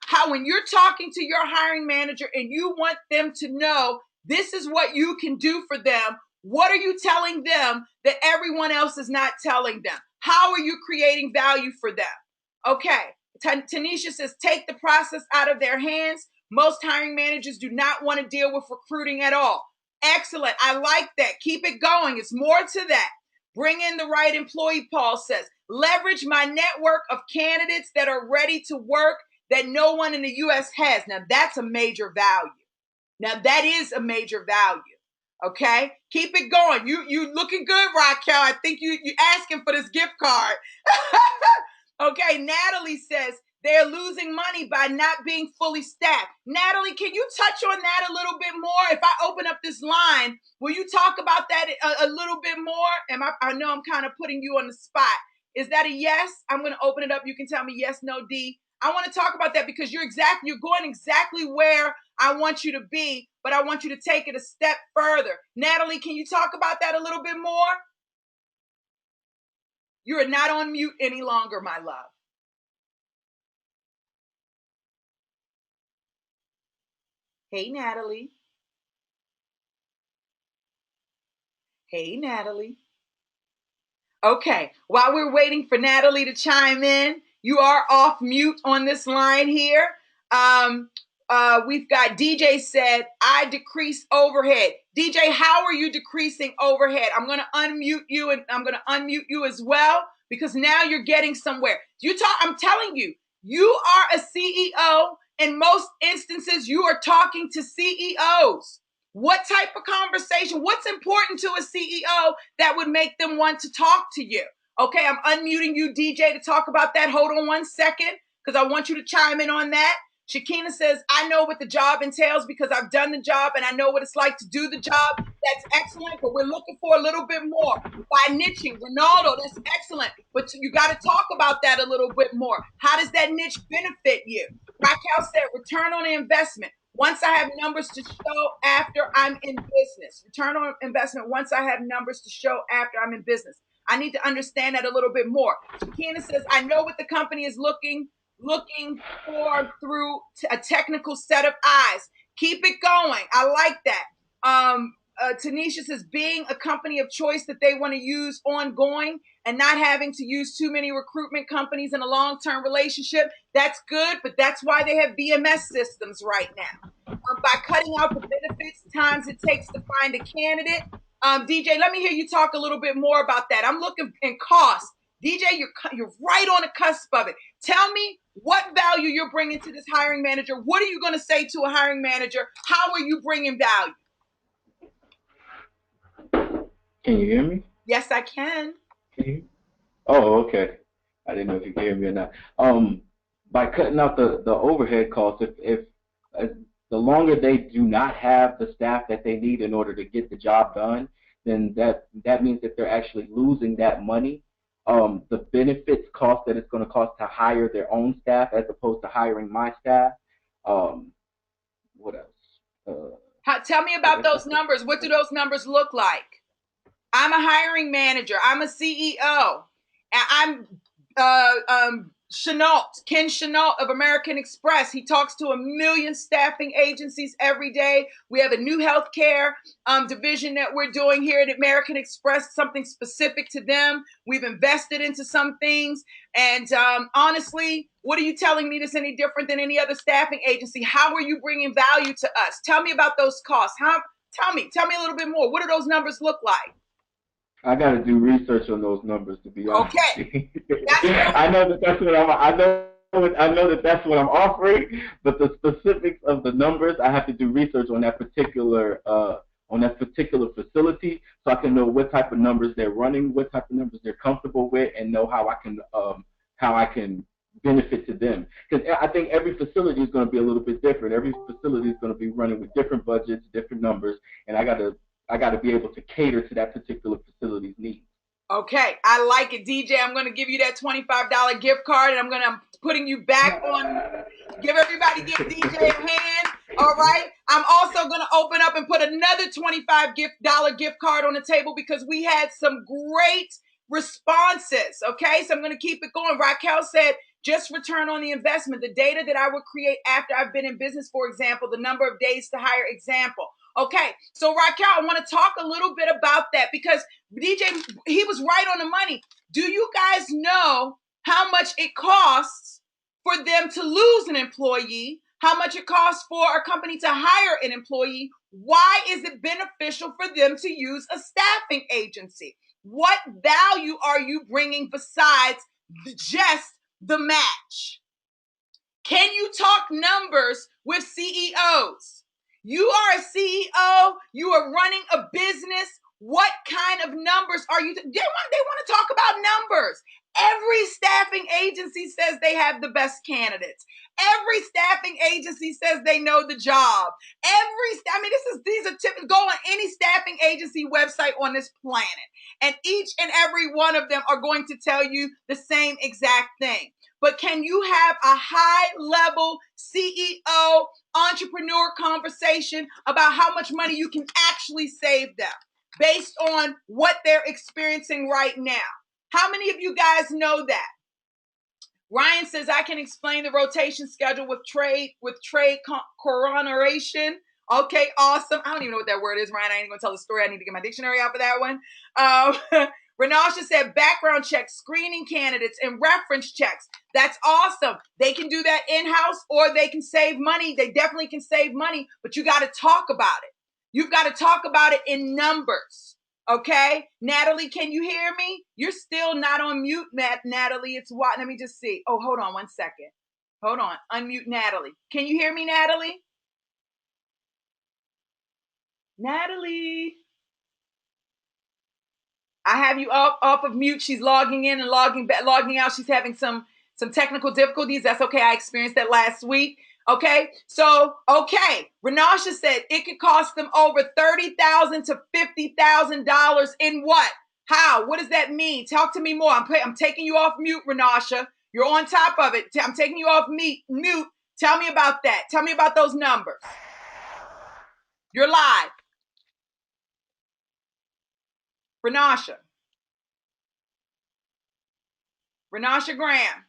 How when you're talking to your hiring manager and you want them to know this is what you can do for them, what are you telling them that everyone else is not telling them? How are you creating value for them? Okay. Tanisha says, take the process out of their hands. Most hiring managers do not want to deal with recruiting at all. Excellent. I like that. Keep it going. It's more to that. Bring in the right employee, Paul says. Leverage my network of candidates that are ready to work that no one in the U.S. has. Now, that's a major value. Now, that is a major value. Okay? Keep it going. You looking good, Raquel. I think you asking for this gift card. Okay, Natalie says, they're losing money by not being fully staffed. Natalie, can you touch on that a little bit more? If I open up this line, will you talk about that a little bit more? I know I'm kind of putting you on the spot. Is that a yes? I'm going to open it up. You can tell me yes, no, D. I want to talk about that because you're going exactly where I want you to be, but I want you to take it a step further. Natalie, can you talk about that a little bit more? You are not on mute any longer, my love. Hey, Natalie. Hey, Natalie. Okay, while we're waiting for Natalie to chime in, you are off mute on this line here. We've got DJ said, I decrease overhead. DJ, how are you decreasing overhead? I'm going to unmute you and I'm going to unmute you as well because now you're getting somewhere. I'm telling you, you are a CEO. In most instances, you are talking to CEOs. What type of conversation? What's important to a CEO that would make them want to talk to you? Okay, I'm unmuting you, DJ, to talk about that. Hold on one second because I want you to chime in on that. Shakina says, I know what the job entails because I've done the job and I know what it's like to do the job. That's excellent, but we're looking for a little bit more. By niching, Ronaldo, that's excellent, but you got to talk about that a little bit more. How does that niche benefit you? Raquel said, return on the investment. Once I have numbers to show after I'm in business. Return on investment once I have numbers to show after I'm in business. I need to understand that a little bit more. Shakina says, I know what the company is looking for through a technical set of eyes. Keep it going. I like that. Tanisha says, being a company of choice that they want to use ongoing and not having to use too many recruitment companies in a long-term relationship. That's good, but that's why they have VMS systems right now. By cutting out the benefits, times it takes to find a candidate. DJ, let me hear you talk a little bit more about that. I'm looking in cost. DJ, you're right on the cusp of it. Tell me what value you're bringing to this hiring manager. What are you going to say to a hiring manager? How are you bringing value? Can you hear me? Yes, I can. Oh, okay. I didn't know if you could hear me or not. By cutting out the overhead costs, if uh, the longer they do not have the staff that they need in order to get the job done, then that means that they're actually losing that money. The benefits cost that it's going to cost to hire their own staff as opposed to hiring my staff. Um, what else? Tell me I about guess those that's it. numbers. What do those numbers look like? I'm a hiring manager. I'm a CEO. And I'm Ken Chenault of American Express. He talks to 1 million staffing agencies every day. We have a new healthcare division that we're doing here at American Express, something specific to them. We've invested into some things. And honestly, what are you telling me that's any different than any other staffing agency? How are you bringing value to us? Tell me about those costs. Tell me a little bit more. What do those numbers look like? I got to do research on those numbers to be honest. Okay, that's what I know that that's what I know that that's what I'm offering, but the specifics of the numbers I have to do research on that particular facility so I can know what type of numbers they're running, what type of numbers they're comfortable with, and know how I can benefit to them. Because I think every facility is going to be a little bit different. Every facility is going to be running with different budgets, different numbers, and I got to be able to cater to that particular facility's needs. Okay, I like it, DJ. I'm going to give you that $25 gift card, and I'm putting you back on. Give give DJ a hand. All right. I'm also going to open up and put another $25 gift card on the table because we had some great responses. Okay, so I'm going to keep it going. Raquel said, just return on the investment. The data that I would create after I've been in business, for example, the number of days to hire example. Okay, so Raquel, I want to talk a little bit about that because DJ, he was right on the money. Do you guys know how much it costs for them to lose an employee? how much it costs for a company to hire an employee. Why is it beneficial for them to use a staffing agency? What value are you bringing besides just the match? Can you talk numbers with CEOs? You are a CEO, you are running a business. What kind of numbers are you? They want to talk about numbers. Every staffing agency says they have the best candidates. Every staffing agency says they know the job. These are tips. Go on any staffing agency website on this planet, and each and every one of them are going to tell you the same exact thing. But can you have a high level CEO entrepreneur conversation about how much money you can actually save them based on what they're experiencing right now? How many of you guys know that? Ryan says, I can explain the rotation schedule with trade coronation. Okay, awesome. I don't even know what that word is, Ryan. I ain't going to tell the story. I need to get my dictionary out for that one. Renasha said background checks, screening candidates, and reference checks. That's awesome. They can do that in-house or they can save money. They definitely can save money, but you got to talk about it. You've got to talk about it in numbers. Okay, Natalie, can you hear me? You're still not on mute, Natalie. It's what? Let me just see. Oh, hold on one second. Hold on. Unmute Natalie. Can you hear me, Natalie? Natalie. I have you off of mute. She's logging in and logging out. She's having some technical difficulties. That's okay. I experienced that last week. Okay. So, okay. Renasha said it could cost them over $30,000 to $50,000 in what? How? What does that mean? Talk to me more. I'm taking you off mute, Renasha. You're on top of it. I'm taking you off mute. Tell me about that. Tell me about those numbers. You're live. Renasha Graham.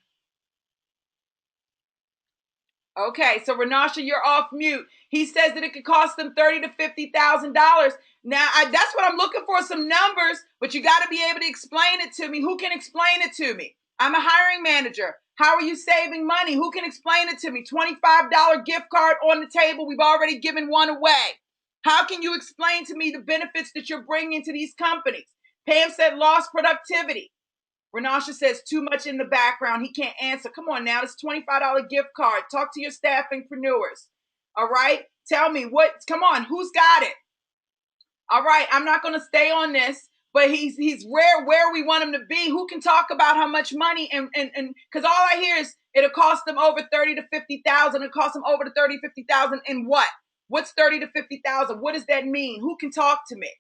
Okay, so Renasha, you're off mute. He says that it could cost them $30,000 to $50,000. Now, that's what I'm looking for, some numbers, but you got to be able to explain it to me. Who can explain it to me? I'm a hiring manager. How are you saving money? Who can explain it to me? $25 gift card on the table. We've already given one away. How can you explain to me the benefits that you're bringing to these companies? Pam said lost productivity. Renasha says too much in the background. He can't answer. Come on now. This $25 gift card. Talk to your staffingpreneurs. All right. Tell me come on. Who's got it? All right. I'm not going to stay on this, but he's where we want him to be. Who can talk about how much money and because all I hear is it'll cost them over 30 to 50,000. It'll cost them over to 30, 50,000 in what? What's 30 to 50,000? What does that mean? Who can talk to me?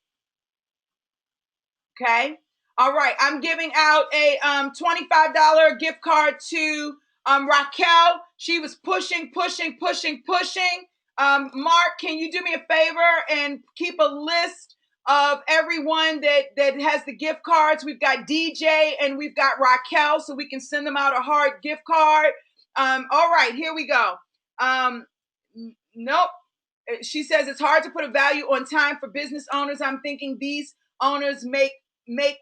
Okay. All right. I'm giving out a $25 gift card to Raquel. She was pushing. Mark, can you do me a favor and keep a list of everyone that has the gift cards? We've got DJ and we've got Raquel, so we can send them out a hard gift card. All right. Here we go. Nope. She says it's hard to put a value on time for business owners. I'm thinking these owners make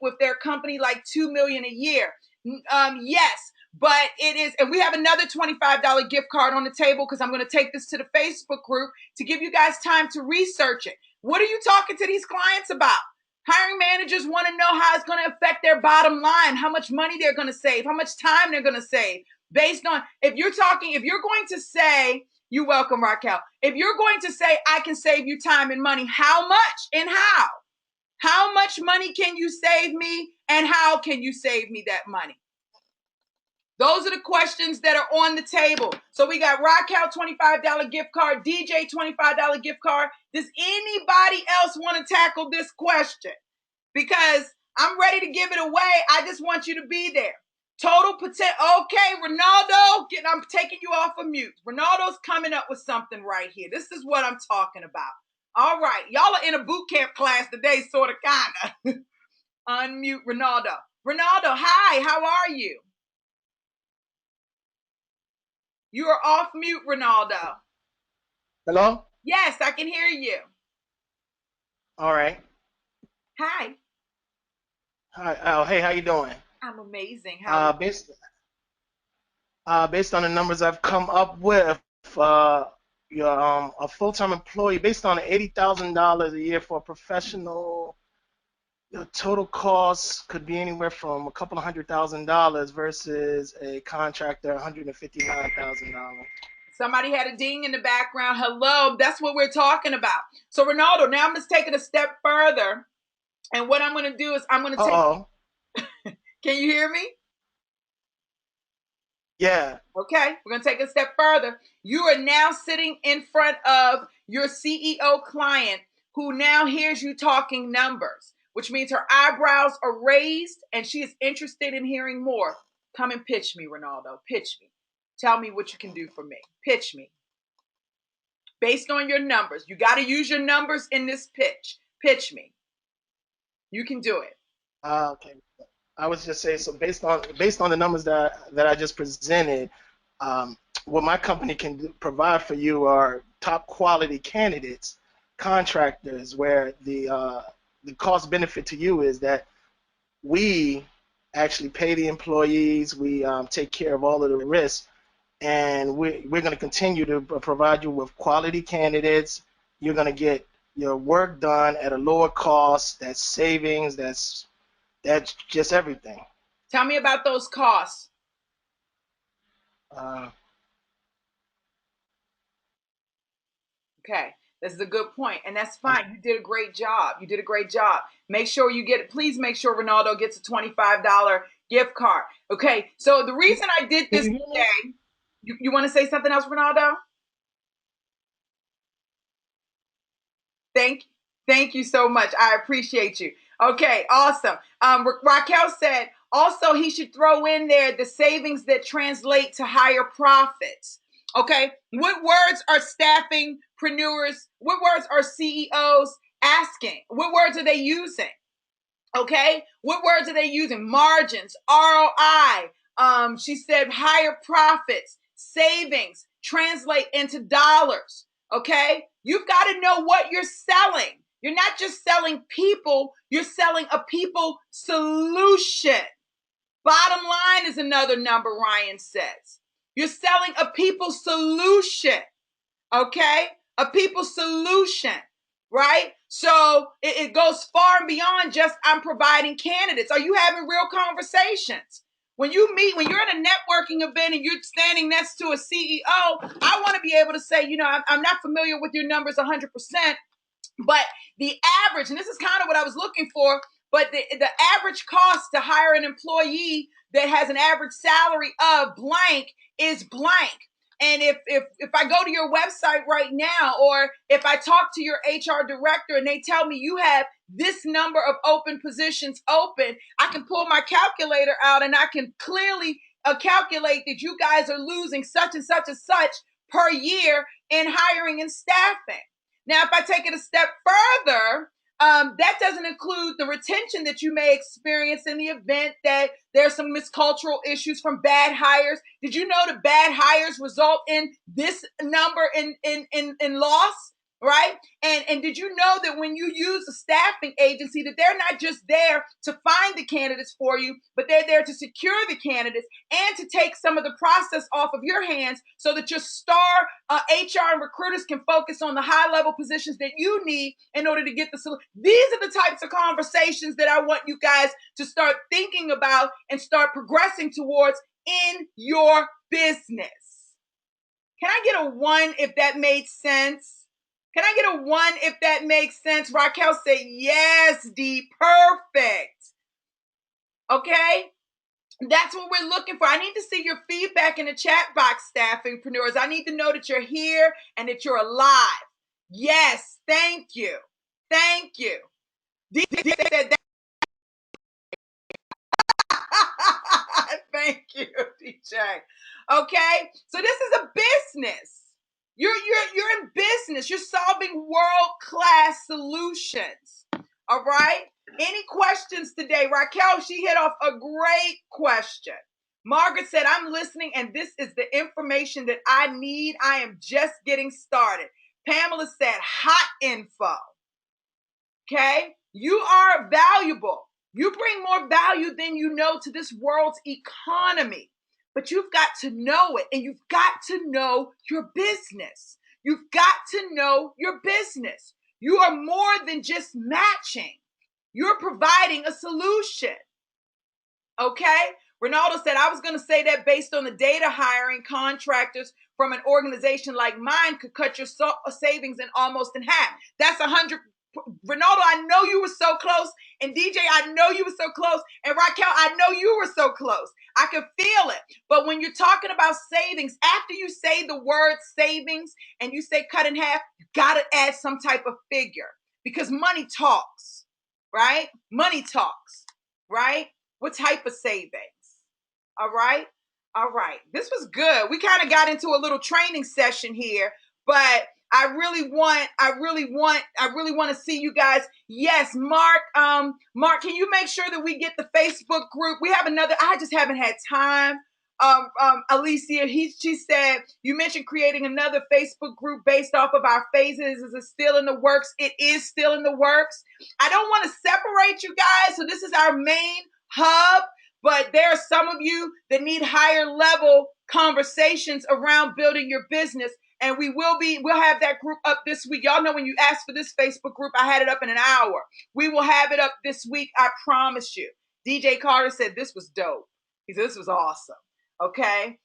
with their company like $2 million a year. Yes, but it is, and we have another $25 gift card on the table because I'm going to take this to the Facebook group to give you guys time to research it. What are you talking to these clients about? Hiring managers want to know how it's going to affect their bottom line, how much money they're going to save, how much time they're going to save. Based on, if you're going to say, you're welcome, Raquel. If you're going to say, I can save you time and money, how much and how? How much money can you save me and how can you save me that money? Those are the questions that are on the table. So we got Raquel $25 gift card, DJ $25 gift card. Does anybody else want to tackle this question? Because I'm ready to give it away. I just want you to be there. Total potential. Okay, Ronaldo, I'm taking you off of mute. Ronaldo's coming up with something right here. This is what I'm talking about. All right, y'all are in a boot camp class today, sort of, kind of. Unmute Ronaldo. Ronaldo, hi, how are you? You are off mute, Ronaldo. Hello? Yes, I can hear you. All right. Hi. Hi. Oh, hey, how you doing? I'm amazing. How based on the numbers I've come up with, you're a full-time employee based on $80,000 a year for a professional, your total cost could be anywhere from a couple of $100,000 versus a contractor $159,000. Somebody had a ding in the background. Hello, that's what we're talking about. So Ronaldo, now I'm just taking a step further. And what I'm going to do is I'm going to take, Uh-oh. can you hear me? Yeah. Okay, we're going to take a step further. You are now sitting in front of your CEO client who now hears you talking numbers, which means her eyebrows are raised and she is interested in hearing more. Come and pitch me, Ronaldo. Pitch me. Tell me what you can do for me. Pitch me. Based on your numbers. You got to use your numbers in this pitch. Pitch me. You can do it. Okay. I was just saying, so based on the numbers that I just presented, what my company can provide for you are top quality candidates, contractors, where the cost benefit to you is that we actually pay the employees, we take care of all of the risks, and we're going to continue to provide you with quality candidates. You're going to get your work done at a lower cost. That's savings. That's just everything. Tell me about those costs. Uh, Okay. This is a good point, and that's fine. You did a great job. You did a great job. Make sure you get it. Please make sure Ronaldo gets a $25 gift card. Okay. So the reason I did can this you hear me? today, you want to say something else, Ronaldo? Thank thank you so much. I appreciate you. Okay, awesome. Raquel said also he should throw in there the savings that translate to higher profits. Okay, what words are staffingpreneurs? What words are CEOs asking? What words are they using? Okay, what words are they using? Margins, ROI. She said higher profits, savings, translate into dollars. Okay, you've got to know what you're selling. You're not just selling people, you're selling a people solution. Bottom line is another number, Ryan says. You're selling a people solution. Okay, a people solution, right? So it goes far and beyond just I'm providing candidates. Are you having real conversations? When you meet, when you're at a networking event and you're standing next to a CEO, I want to be able to say, I'm not familiar with your numbers 100%, but the average, and this is kind of what I was looking for, but the average cost to hire an employee that has an average salary of blank is blank. And if I go to your website right now, or if I talk to your HR director and they tell me you have this number of open positions open, I can pull my calculator out and I can clearly calculate that you guys are losing such and such and such per year in hiring and staffing. Now, if I take it a step further, that doesn't include the retention that you may experience in the event that there's some miscultural issues from bad hires. Did you know that bad hires result in this number in loss? Right? And did you know that when you use a staffing agency, that they're not just there to find the candidates for you, but they're there to secure the candidates and to take some of the process off of your hands so that your star HR and recruiters can focus on the high level positions that you need in order to get the solution. These are the types of conversations that I want you guys to start thinking about and start progressing towards in your business. Can I get a one if that made sense? Can I get a one if that makes sense? Raquel said, yes, D, perfect. Okay? That's what we're looking for. I need to see your feedback in the chat box, Staffingpreneurs. I need to know that you're here and that you're alive. Yes, thank you. Thank you. D said that. Thank you, DJ. Okay, so this is a business. You're in business. You're solving world-class solutions. All right. Any questions today? Raquel, she hit off a great question. Margaret said, I'm listening, and this is the information that I need. I am just getting started. Pamela said, hot info. Okay? You are valuable. You bring more value than you know to this world's economy. but you've got to know it, and you've got to know your business. You've got to know your business. You are more than just matching. You're providing a solution. Okay? Ronaldo said, I was going to say that based on the data, hiring contractors from an organization like mine could cut your savings in almost in half. That's 100. Ronaldo, I know you were so close. And DJ, I know you were so close. And Raquel, I know you were so close. I could feel it. But when you're talking about savings, after you say the word savings and you say cut in half, you got to add some type of figure because money talks, right? Money talks, right? What type of savings? All right. All right. This was good. We kind of got into a little training session here, but I really want to see you guys. Yes, Mark. Mark, can you make sure that we get the Facebook group? We have another. I just haven't had time. Alicia, she said you mentioned creating another Facebook group based off of our phases. Is it still in the works? It is still in the works. I don't want to separate you guys, so this is our main hub. But there are some of you that need higher level conversations around building your business. And we'll have that group up this week. Y'all know when you asked for this Facebook group, I had it up in an hour. We will have it up this week. I promise you. DJ Carter said this was dope. He said this was awesome. Okay.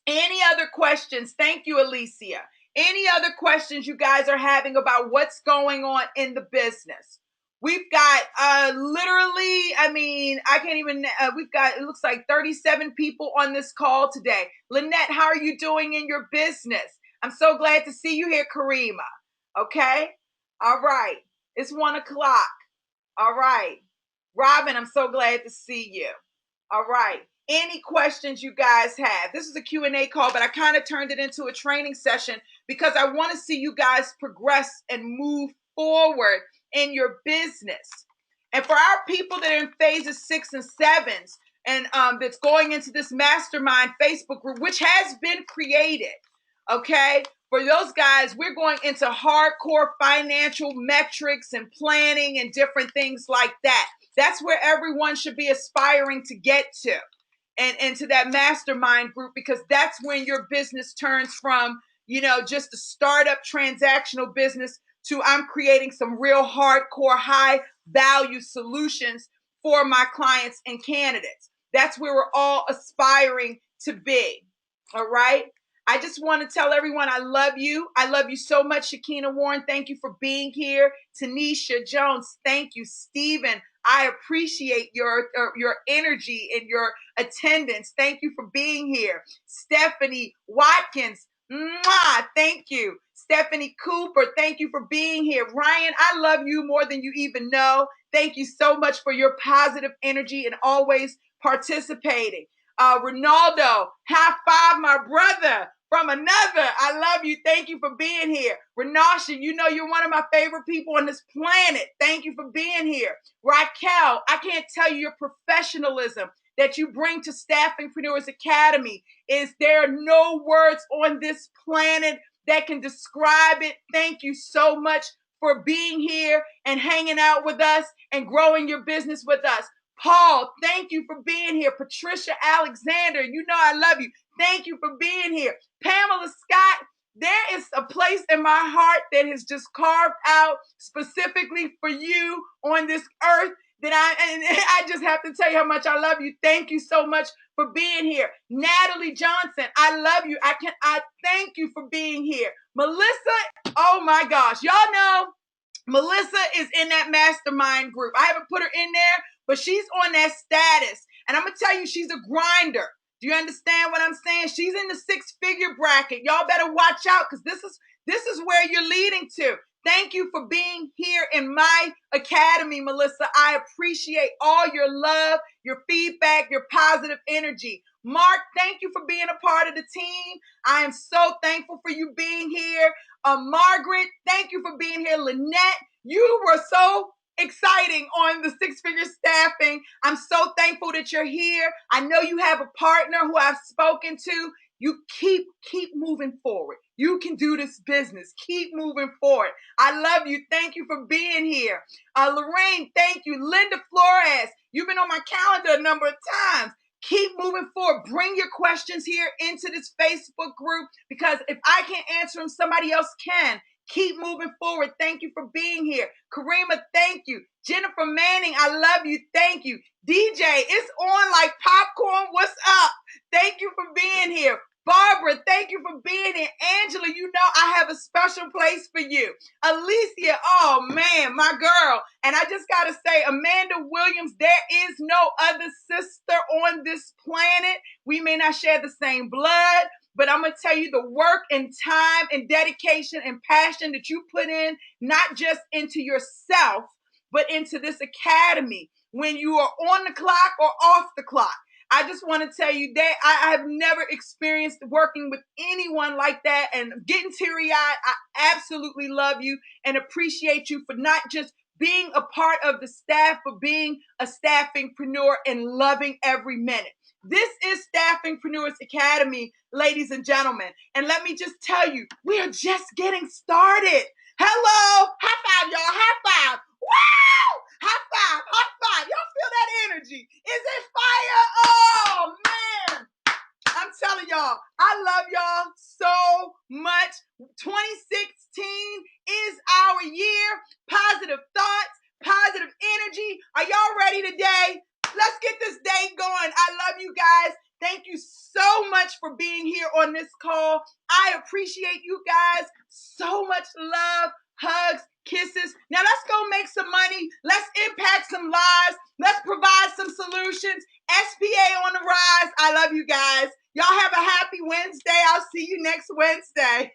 Any other questions? Thank you, Alicia. Any other questions you guys are having about what's going on in the business? We've got literally, I can't even, we've got, it looks like 37 people on this call today. Lynette, how are you doing in your business? I'm so glad to see you here, Karima. Okay? All right. It's 1:00. All right. Robin, I'm so glad to see you. All right. Any questions you guys have? This is a Q&A call, but I kind of turned it into a training session because I want to see you guys progress and move forward in your business. And for our people that are in phases 6 and 7s and that's going into this mastermind Facebook group, which has been created, okay? For those guys, we're going into hardcore financial metrics and planning and different things like that. That's where everyone should be aspiring to get to and to that mastermind group, because that's when your business turns from, just a startup transactional business to I'm creating some real hardcore high value solutions for my clients and candidates. That's where we're all aspiring to be. All right. I just want to tell everyone I love you. I love you so much, Shakina Warren. Thank you for being here. Tanisha Jones, thank you. Stephen, I appreciate your energy and your attendance. Thank you for being here. Stephanie Watkins, mwah, thank you. Stephanie Cooper, thank you for being here. Ryan, I love you more than you even know. Thank you so much for your positive energy and always participating. Ronaldo, high five, my brother from another. I love you. Thank you for being here. Renasha, you're one of my favorite people on this planet. Thank you for being here. Raquel, I can't tell you your professionalism that you bring to Staffingpreneurs Academy. There are no words on this planet that can describe it. Thank you so much for being here and hanging out with us and growing your business with us. Paul, thank you for being here. Patricia Alexander, I love you. Thank you for being here. Pamela Scott, there is a place in my heart that is just carved out specifically for you on this earth that I just have to tell you how much I love you. Thank you so much for being here. Natalie Johnson, I love you. I thank you for being here. Melissa, oh my gosh. Y'all know Melissa is in that mastermind group. I haven't put her in there, but she's on that status. And I'm going to tell you, she's a grinder. Do you understand what I'm saying? She's in the 6-figure bracket. Y'all better watch out because this is where you're leading to. Thank you for being here in my academy, Melissa. I appreciate all your love, your feedback, your positive energy. Mark, thank you for being a part of the team. I am so thankful for you being here. Margaret, thank you for being here. Lynette, you were so exciting on the 6-figure staffing. I'm so thankful that you're here. I know you have a partner who I've spoken to. You keep moving forward. You can do this business. Keep moving forward. I love you. Thank you for being here. Lorraine, thank you. Linda Flores, you've been on my calendar a number of times. Keep moving forward. Bring your questions here into this Facebook group, because if I can't answer them, somebody else can. Keep moving forward. Thank you for being here. Karima, thank you. Jennifer Manning, I love you. Thank you. DJ, it's on like popcorn. What's up? Thank you for being here. Barbara, thank you for being here. Angela, you know I have a special place for you. Alicia, oh man, my girl. And I just got to say, Amanda Williams, there is no other sister on this planet. We may not share the same blood, but I'm going to tell you the work and time and dedication and passion that you put in, not just into yourself, but into this academy when you are on the clock or off the clock. I just want to tell you that I have never experienced working with anyone like that, and getting teary-eyed. I absolutely love you and appreciate you for not just being a part of the staff, but being a staffingpreneur and loving every minute. This is Staffingpreneurs Academy, ladies and gentlemen. And let me just tell you, we are just getting started. Hello, high five, y'all, high five. Wow! High five, high five. Y'all feel that energy? Is it fire? Oh, man. I'm telling y'all, I love y'all so much. 2016 is our year. Positive thoughts, positive energy. Are y'all ready today? Let's get this day going. I love you guys. Thank you so much for being here on this call. I appreciate you guys. So much love, hugs, kisses. Now let's go make some money. Let's impact some lives. Let's provide some solutions. SPA on the rise. I love you guys. Y'all have a happy Wednesday. I'll see you next Wednesday.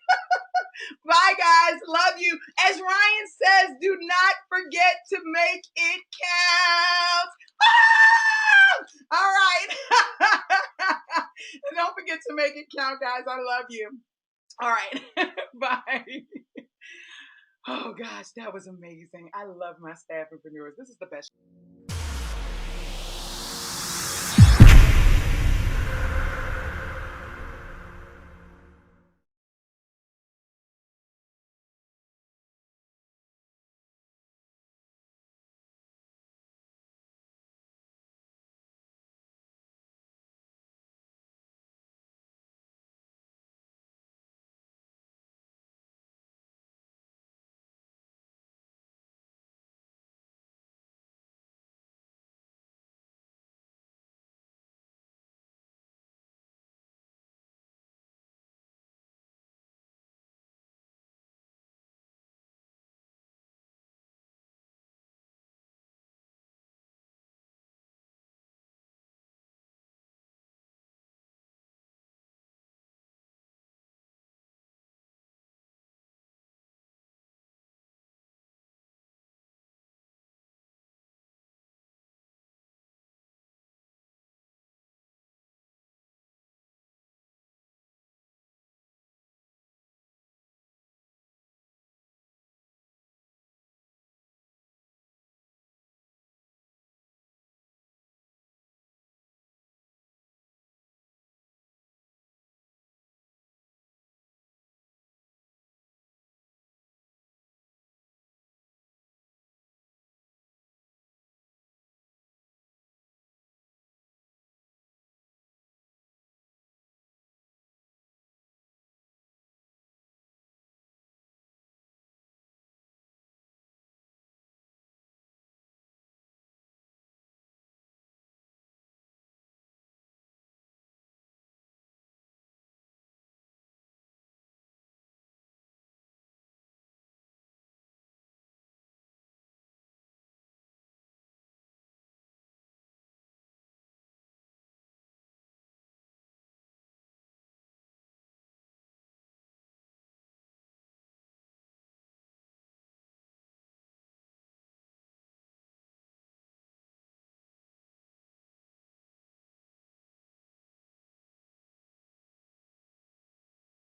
Bye, guys. Love you. As Ryan says, do not forget to make it count. Ah! All right. Don't forget to make it count, guys. I love you. All right. Bye. Oh, gosh, that was amazing. I love my staffingpreneurs. This is the best.